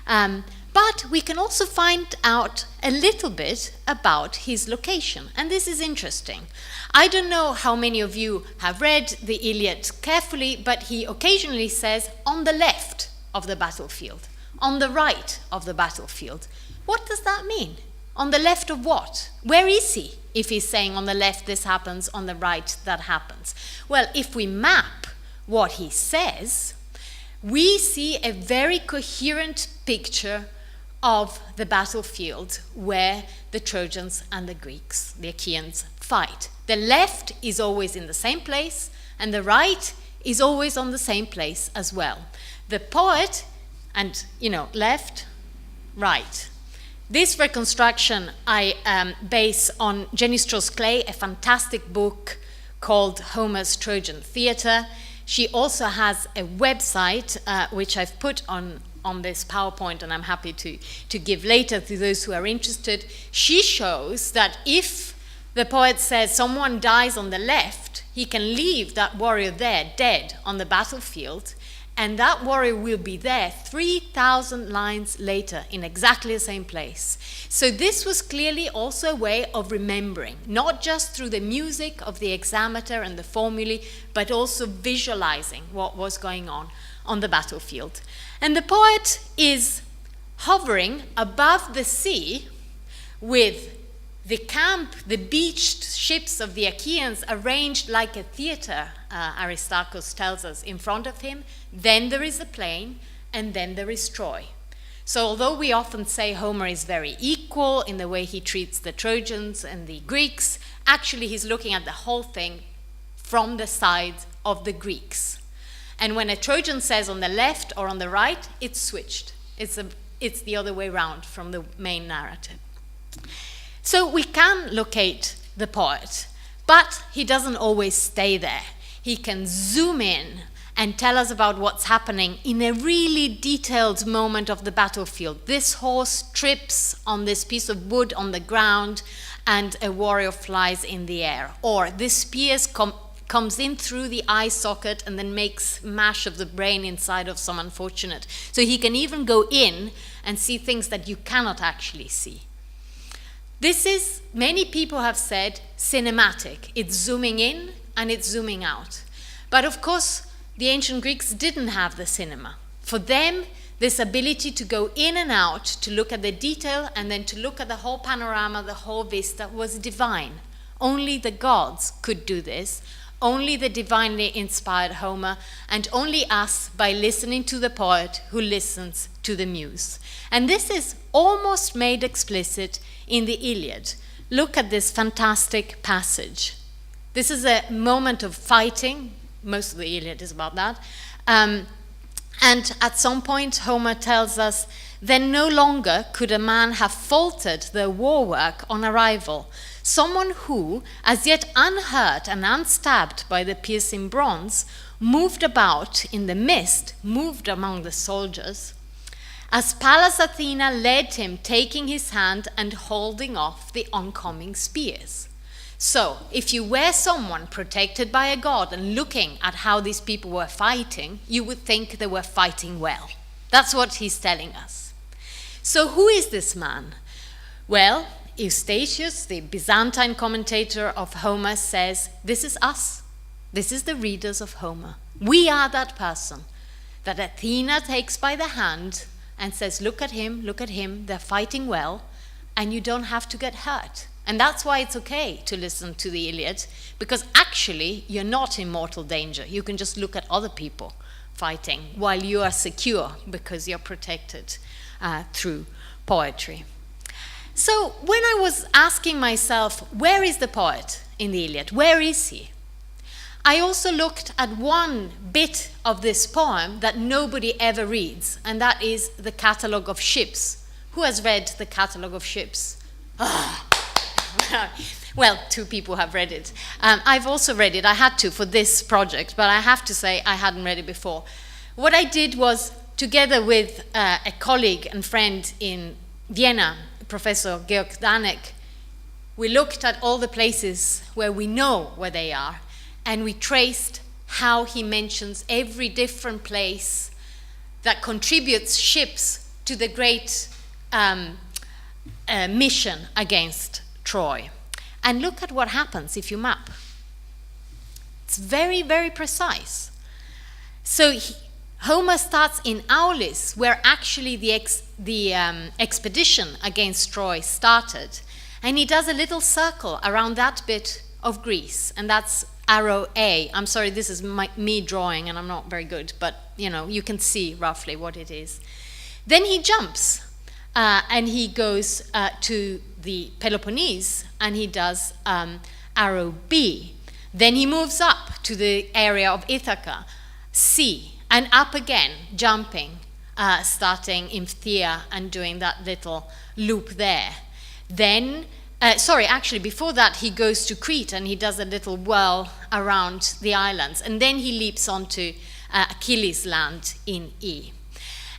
But we can also find out a little bit about his location, and this is interesting. I don't know how many of you have read the Iliad carefully, but he occasionally says on the left of the battlefield, on the right of the battlefield. What does that mean? On the left of what? Where is he if he's saying on the left this happens, on the right that happens? Well, if we map what he says, we see a very coherent picture of the battlefield where the Trojans and the Greeks, the Achaeans, fight. The left is always in the same place, and the right is always on the same place as well. The poet, and you know, left, right. This reconstruction I base on Jenny Strauss-Clay, a fantastic book called Homer's Trojan Theatre. She also has a website which I've put on this PowerPoint, and I'm happy to give later to those who are interested. She shows that if the poet says someone dies on the left, he can leave that warrior there dead on the battlefield, and that warrior will be there 3,000 lines later in exactly the same place. So this was clearly also a way of remembering, not just through the music of the hexameter and the formulae, but also visualizing what was going on the battlefield. And the poet is hovering above the sea with the camp, the beached ships of the Achaeans arranged like a theater, Aristarchus tells us, in front of him. Then there is a plain, and then there is Troy. So although we often say Homer is very equal in the way he treats the Trojans and the Greeks, actually he's looking at the whole thing from the side of the Greeks. And when a Trojan says on the left or on the right, it's switched. It's the other way around from the main narrative. So we can locate the poet, but he doesn't always stay there. He can zoom in and tell us about what's happening in a really detailed moment of the battlefield. This horse trips on this piece of wood on the ground, and a warrior flies in the air. Or this spear comes in through the eye socket and then makes mash of the brain inside of some unfortunate. So he can even go in and see things that you cannot actually see. This is, many people have said, cinematic. It's zooming in and it's zooming out. But of course, the ancient Greeks didn't have the cinema. For them, this ability to go in and out, to look at the detail and then to look at the whole panorama, the whole vista, was divine. Only the gods could do this. only the divinely inspired Homer, and only us by listening to the poet who listens to the muse. And this is almost made explicit in the Iliad. Look at this fantastic passage. This is a moment of fighting. Most of the Iliad is about that. And at some point, Homer tells us, then no longer could a man have faltered the war work on arrival. Someone who, as yet unhurt and unstabbed by the piercing bronze, moved about in the mist, moved among the soldiers, as Pallas Athena led him, taking his hand and holding off the oncoming spears. So, if you were someone protected by a god and looking at how these people were fighting, you would think they were fighting well. That's what he's telling us. So, who is this man? Well, Eustathius, the Byzantine commentator of Homer, says, this is us. This is the readers of Homer. We are that person that Athena takes by the hand and says, look at him, they're fighting well, and you don't have to get hurt. And that's why it's okay to listen to the Iliad, because actually you're not in mortal danger. You can just look at other people fighting while you are secure because you're protected through poetry. So when I was asking myself, where is the poet in the Iliad? Where is he? I also looked at one bit of this poem that nobody ever reads, and that is the catalogue of ships. Who has read the catalogue of ships? Well, 2 people have read it. I've also read it. I had to for this project, but I have to say I hadn't read it before. What I did was, together with a colleague and friend in Vienna, Professor Georg Danek, we looked at all the places where we know where they are, and we traced how he mentions every different place that contributes ships to the great mission against Troy. And look at what happens if you map. It's very, very precise. So Homer starts in Aulis, where actually the expedition against Troy started, and he does a little circle around that bit of Greece, and that's arrow A. I'm sorry, this is me drawing, and I'm not very good, but you can see roughly what it is. Then he jumps, and he goes to the Peloponnese, and he does arrow B. Then he moves up to the area of Ithaca, C, and up again, jumping, starting in Phthia and doing that little loop there. Then, before that, he goes to Crete and he does a little whirl around the islands, and then he leaps onto Achilles' land in E.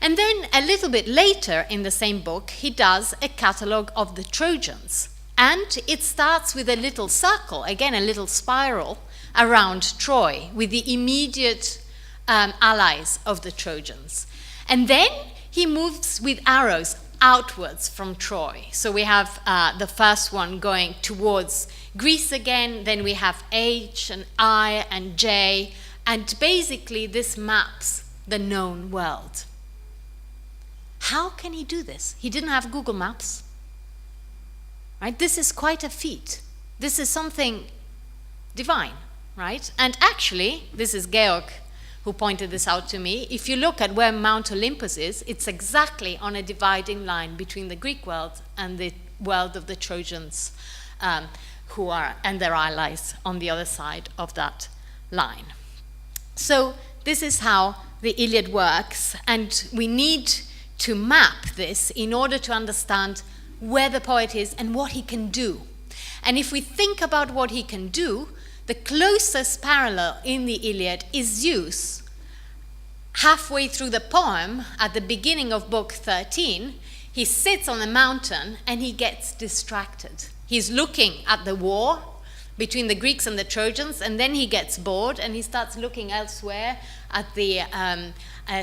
And then a little bit later in the same book, he does a catalogue of the Trojans. And it starts with a little circle, again a little spiral, around Troy, with the immediate allies of the Trojans. And then he moves with arrows outwards from Troy. So we have the first one going towards Greece again, then we have H and I and J, and basically this maps the known world. How can he do this? He didn't have Google Maps. Right? This is quite a feat. This is something divine, right? And actually, this is Georg who pointed this out to me. If you look at where Mount Olympus is, it's exactly on a dividing line between the Greek world and the world of the Trojans, who are, and their allies on the other side of that line. So this is how the Iliad works, and we need to map this in order to understand where the poet is and what he can do. And if we think about what he can do, the closest parallel in the Iliad is Zeus. Halfway through the poem, at the beginning of book 13, he sits on a mountain and he gets distracted. He's looking at the war between the Greeks and the Trojans, and then he gets bored and he starts looking elsewhere at the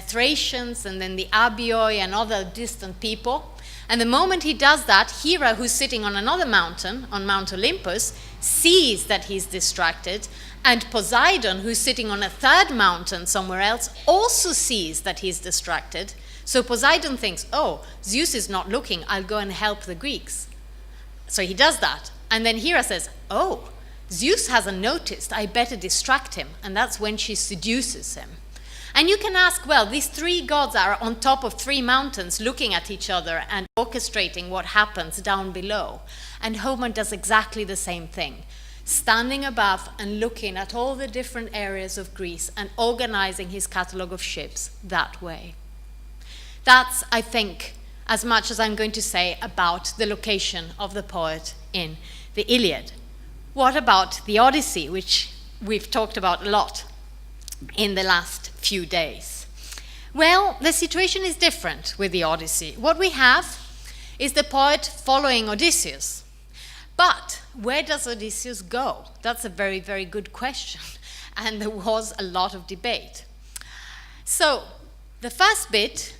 Thracians and then the Abioi and other distant people. And the moment he does that, Hera, who's sitting on another mountain, on Mount Olympus, sees that he's distracted, and Poseidon, who's sitting on a third mountain somewhere else, also sees that he's distracted. So Poseidon thinks, oh, Zeus is not looking, I'll go and help the Greeks. So he does that. And then Hera says, oh, Zeus hasn't noticed, I better distract him, and that's when she seduces him. And you can ask, well, these three gods are on top of three mountains looking at each other and orchestrating what happens down below. And Homer does exactly the same thing, standing above and looking at all the different areas of Greece and organizing his catalogue of ships that way. That's, I think, as much as I'm going to say about the location of the poet in the Iliad. What about the Odyssey, which we've talked about a lot in the last few days? Well, the situation is different with the Odyssey. What we have is the poet following Odysseus. But where does Odysseus go? That's a very, very good question. And there was a lot of debate. So, the first bit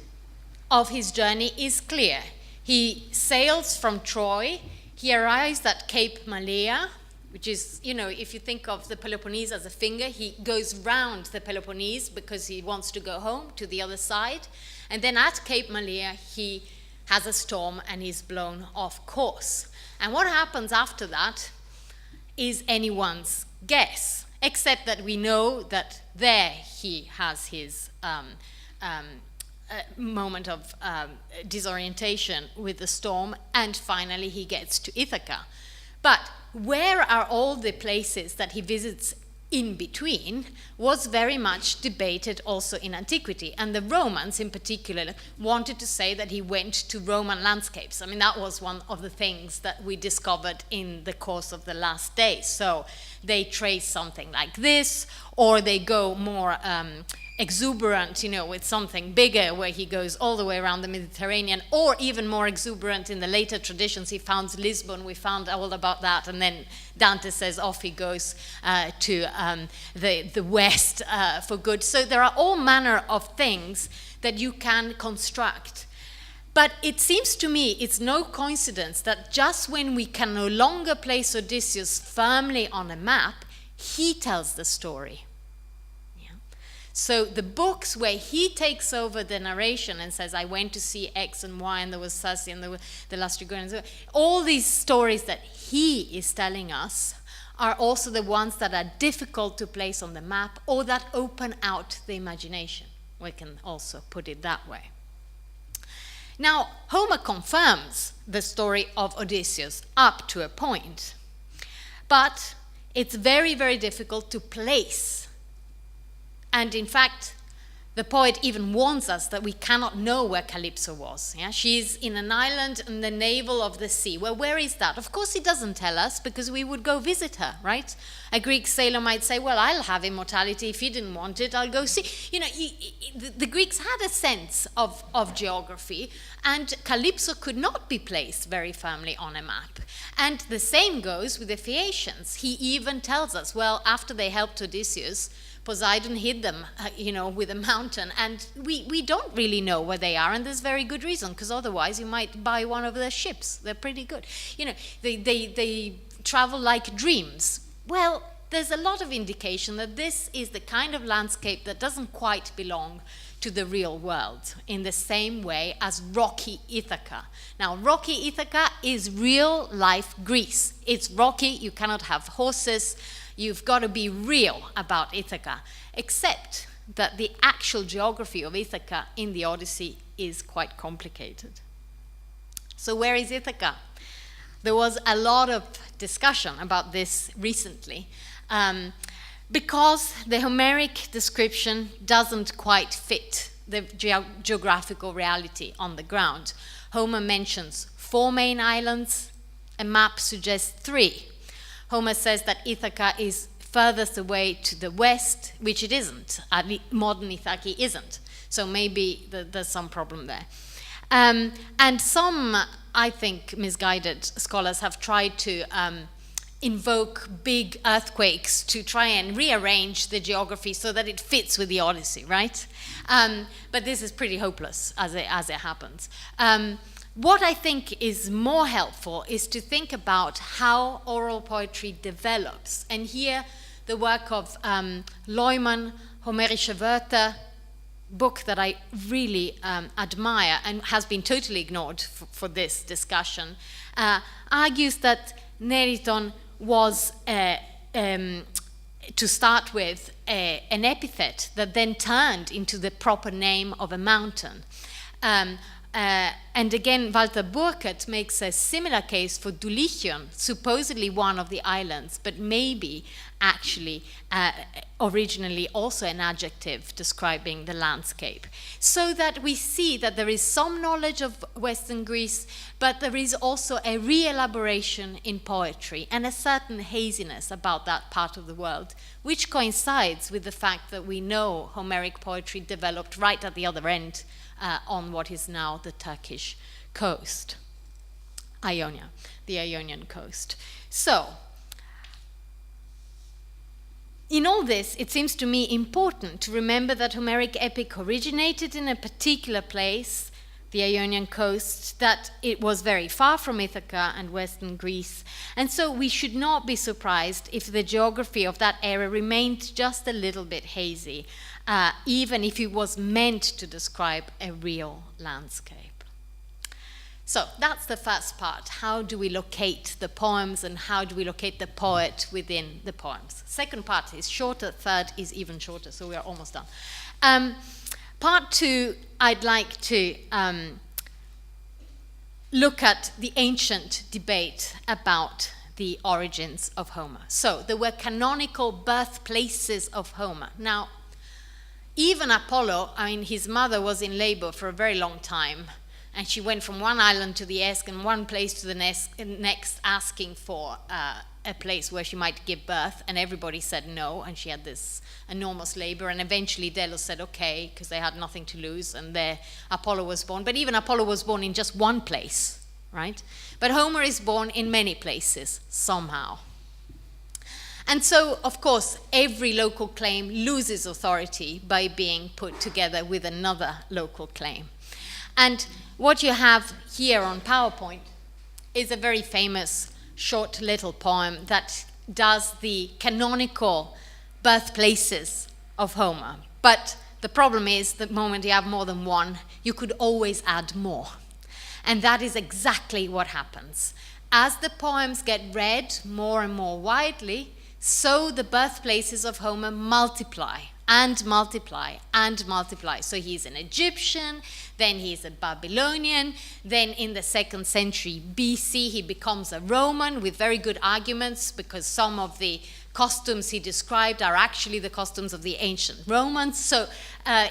of his journey is clear. He sails from Troy. He arrives at Cape Malea, which is, you know, if you think of the Peloponnese as a finger, he goes round the Peloponnese because he wants to go home to the other side. And then at Cape Malea, he has a storm and he's blown off course. And what happens after that is anyone's guess, except that we know that there he has his moment of disorientation with the storm, and finally he gets to Ithaca. But where are all the places that he visits in between was very much debated also in antiquity. And the Romans in particular wanted to say that he went to Roman landscapes. I mean, that was one of the things that we discovered in the course of the last days. So they trace something like this, or they go more exuberant, you know, with something bigger where he goes all the way around the Mediterranean, or even more exuberant in the later traditions. He founds Lisbon, we found all about that, and then Dante says off he goes to the west for good. So there are all manner of things that you can construct. But it seems to me it's no coincidence that just when we can no longer place Odysseus firmly on a map, he tells the story. So the books where he takes over the narration and says, I went to see X and Y, and there was Circe, and there were the last Ligurians, all these stories that he is telling us are also the ones that are difficult to place on the map, or that open out the imagination. We can also put it that way. Now, Homer confirms the story of Odysseus up to a point, but it's very, very difficult to place. And in fact, the poet even warns us that we cannot know where Calypso was. Yeah? She's in an island in the navel of the sea. Well, where is that? Of course he doesn't tell us, because we would go visit her, right? A Greek sailor might say, well, I'll have immortality. If he didn't want it, I'll go see. You know, the Greeks had a sense of geography, and Calypso could not be placed very firmly on a map. And the same goes with the Phaeacians. He even tells us, well, after they helped Odysseus, Poseidon hid them, with a mountain, and we don't really know where they are, and there's very good reason, because otherwise you might buy one of their ships. They're pretty good. You know, they travel like dreams. Well, there's a lot of indication that this is the kind of landscape that doesn't quite belong to the real world, in the same way as rocky Ithaca. Now, rocky Ithaca is real life Greece. It's rocky, you cannot have horses. You've got to be real about Ithaca, except that the actual geography of Ithaca in the Odyssey is quite complicated. So where is Ithaca? There was a lot of discussion about this recently, because the Homeric description doesn't quite fit the geographical reality on the ground. Homer mentions 4 main islands, a map suggests 3. Homer says that Ithaca is furthest away to the west, which it isn't. Modern Ithaca isn't. So maybe there's some problem there. And some, I think, misguided scholars have tried to invoke big earthquakes to try and rearrange the geography so that it fits with the Odyssey, right? But this is pretty hopeless as it happens. What I think is more helpful is to think about how oral poetry develops. And here, the work of Leumann, Homerische Wörter, book that I really admire and has been totally ignored for this discussion, argues that Neriton was to start with, an epithet that then turned into the proper name of a mountain. And again, Walter Burkert makes a similar case for Dulichion, supposedly one of the islands, but maybe actually originally also an adjective describing the landscape. So that we see that there is some knowledge of Western Greece, but there is also a re-elaboration in poetry and a certain haziness about that part of the world, which coincides with the fact that we know Homeric poetry developed right at the other end on what is now the Turkish coast, Ionia, the Ionian coast. So, in all this, it seems to me important to remember that Homeric epic originated in a particular place, the Ionian coast, that it was very far from Ithaca and Western Greece, and so we should not be surprised if the geography of that era remained just a little bit hazy, even if it was meant to describe a real landscape. So that's the first part. How do we locate the poems and how do we locate the poet within the poems? Second part is shorter, third is even shorter, so we are almost done. Part two, I'd like to look at the ancient debate about the origins of Homer. So there were canonical birthplaces of Homer. Now, even Apollo, I mean, his mother was in labor for a very long time, and she went from one island to the next and one place to the next asking for a place where she might give birth, and everybody said no, and she had this enormous labor, and eventually Delos said okay, because they had nothing to lose, and there Apollo was born. But even Apollo was born in just one place, right? But Homer is born in many places, somehow. And so, of course, every local claim loses authority by being put together with another local claim. And what you have here on PowerPoint is a very famous short little poem that does the canonical birthplaces of Homer. But the problem is, the moment you have more than one, you could always add more. And that is exactly what happens. As the poems get read more and more widely, so the birthplaces of Homer multiply and multiply and multiply. So he's an Egyptian, then he's a Babylonian, then in the 2nd century BC he becomes a Roman with very good arguments, because some of the costumes he described are actually the costumes of the ancient Romans. So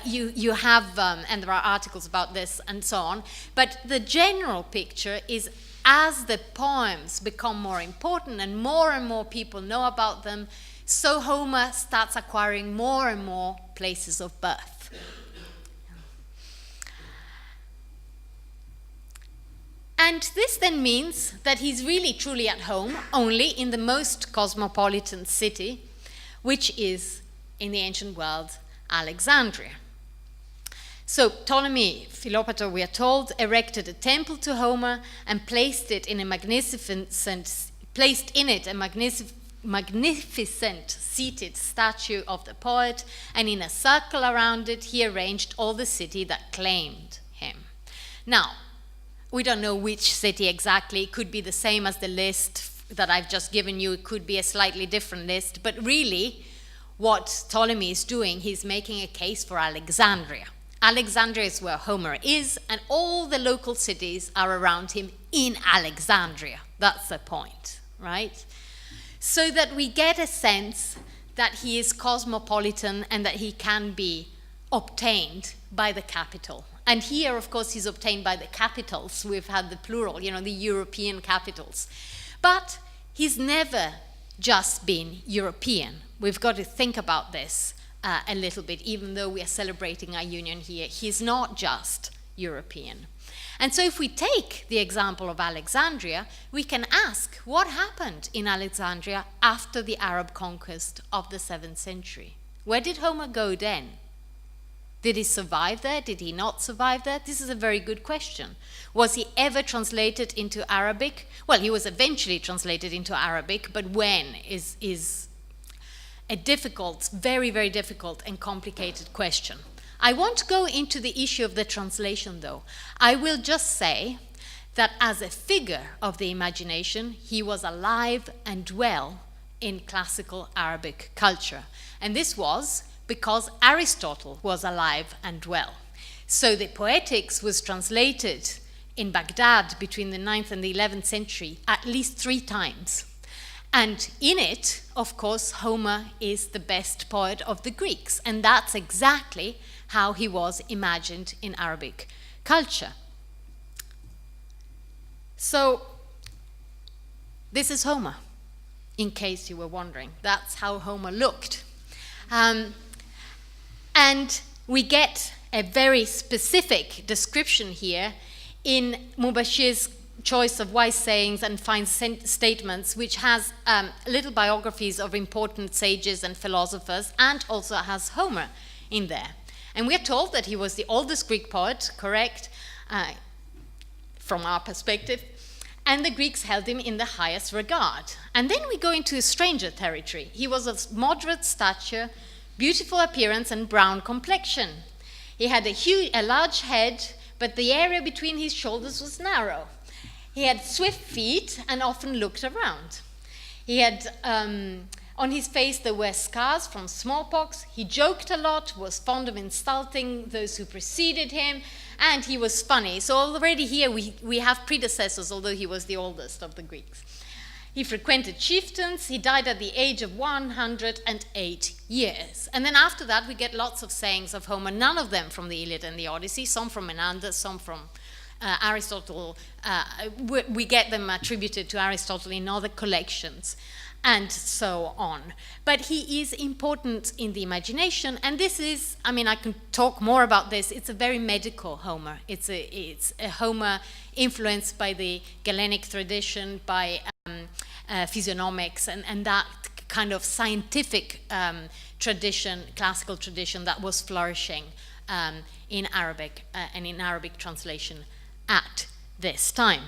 you have, and there are articles about this and so on, but the general picture is, as the poems become more important and more people know about them, so Homer starts acquiring more and more places of birth. And this then means that he's really truly at home only in the most cosmopolitan city, which is, in the ancient world, Alexandria. So Ptolemy Philopator, we are told, erected a temple to Homer and placed in it a magnificent seated statue of the poet, and in a circle around it he arranged all the city that claimed him. Now, we don't know which city exactly. It could be the same as the list that I've just given you. It could be a slightly different list. But really, what Ptolemy is doing, he's making a case for Alexandria. Alexandria is where Homer is, and all the local cities are around him in Alexandria. That's the point, right? So that we get a sense that he is cosmopolitan and that he can be obtained by the capital. And here, of course, he's obtained by the capitals. We've had the plural, the European capitals. But he's never just been European. We've got to think about this a little bit, even though we are celebrating our union here. He's not just European. And so if we take the example of Alexandria, we can ask what happened in Alexandria after the Arab conquest of the 7th century. Where did Homer go then? Did he survive there? Did he not survive there? This is a very good question. Was he ever translated into Arabic? Well, he was eventually translated into Arabic, but when is a difficult, very, very difficult and complicated question. I won't go into the issue of the translation, though. I will just say that as a figure of the imagination, he was alive and well in classical Arabic culture. And this was because Aristotle was alive and well. So the Poetics was translated in Baghdad between the 9th and the 11th century at least 3 times. And in it, of course, Homer is the best poet of the Greeks. And that's exactly how he was imagined in Arabic culture. So this is Homer, in case you were wondering. That's how Homer looked. And we get a very specific description here in Mubashir's choice of wise sayings and fine statements, which has little biographies of important sages and philosophers, and also has Homer in there. And we're told that he was the oldest Greek poet, correct, from our perspective, and the Greeks held him in the highest regard. And then we go into a stranger territory. He was of moderate stature, beautiful appearance, and brown complexion. He had a large head, but the area between his shoulders was narrow. He had swift feet and often looked around. He had, on his face there were scars from smallpox. He joked a lot, was fond of insulting those who preceded him, and he was funny. So already here we have predecessors, although he was the oldest of the Greeks. He frequented chieftains. He died at the age of 108 years. And then after that we get lots of sayings of Homer, none of them from the Iliad and the Odyssey, some from Menander, some from Aristotle. We get them attributed to Aristotle in other collections, and so on. But he is important in the imagination, and this is, I mean, I can talk more about this. It's a very medical Homer. It's a Homer influenced by the Galenic tradition, by physiognomics, and that kind of scientific tradition, classical tradition that was flourishing in Arabic and in Arabic translation at this time.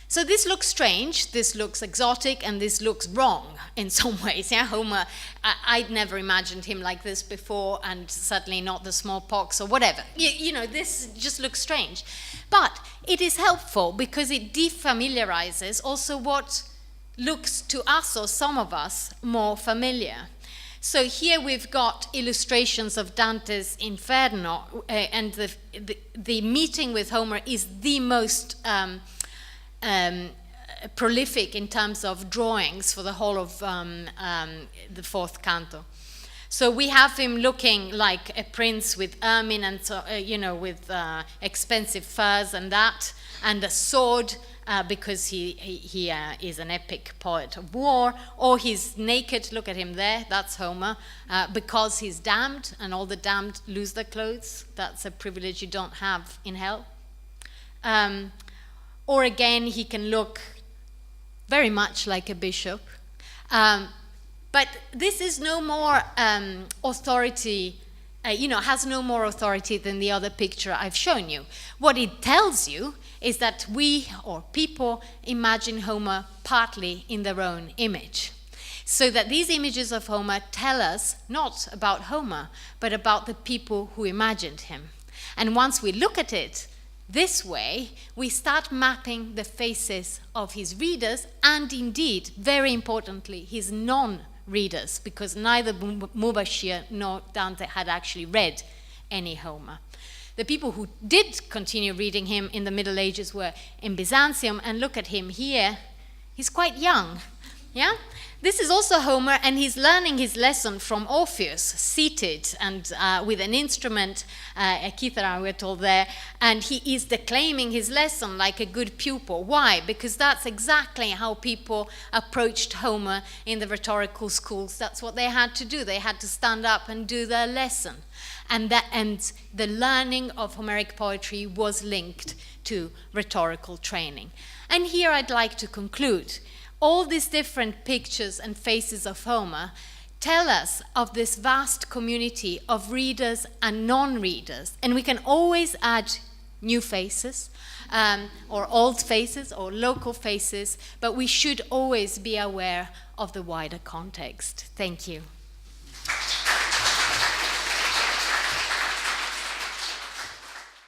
So this looks strange, this looks exotic, and this looks wrong in some ways. Yeah, Homer, I'd never imagined him like this before, and certainly not the smallpox or whatever. You know, this just looks strange. But it is helpful because it defamiliarizes also what looks to us, or some of us, more familiar. So here we've got illustrations of Dante's Inferno, and the meeting with Homer is the most prolific in terms of drawings for the whole of the fourth canto. So we have him looking like a prince with ermine and so, with expensive furs and that, and a sword, because he is an epic poet of war, or he's naked, look at him there, that's Homer, because he's damned, and all the damned lose their clothes. That's a privilege you don't have in hell. Or again, he can look very much like a bishop. But this is no more authority, has no more authority than the other picture I've shown you. What it tells you is that we, or people, imagine Homer partly in their own image. So that these images of Homer tell us not about Homer, but about the people who imagined him. And once we look at it this way, we start mapping the faces of his readers, and indeed, very importantly, his non-readers, because neither Mubashir nor Dante had actually read any Homer. The people who did continue reading him in the Middle Ages were in Byzantium, and look at him here, he's quite young, yeah? This is also Homer, and he's learning his lesson from Orpheus, seated and with an instrument, a kithara, we're told there, and he is declaiming his lesson like a good pupil. Why? Because that's exactly how people approached Homer in the rhetorical schools. That's what they had to do. They had to stand up and do their lesson. And the learning of Homeric poetry was linked to rhetorical training. And here I'd like to conclude. All these different pictures and faces of Homer tell us of this vast community of readers and non-readers, and we can always add new faces, or old faces, or local faces, but we should always be aware of the wider context. Thank you.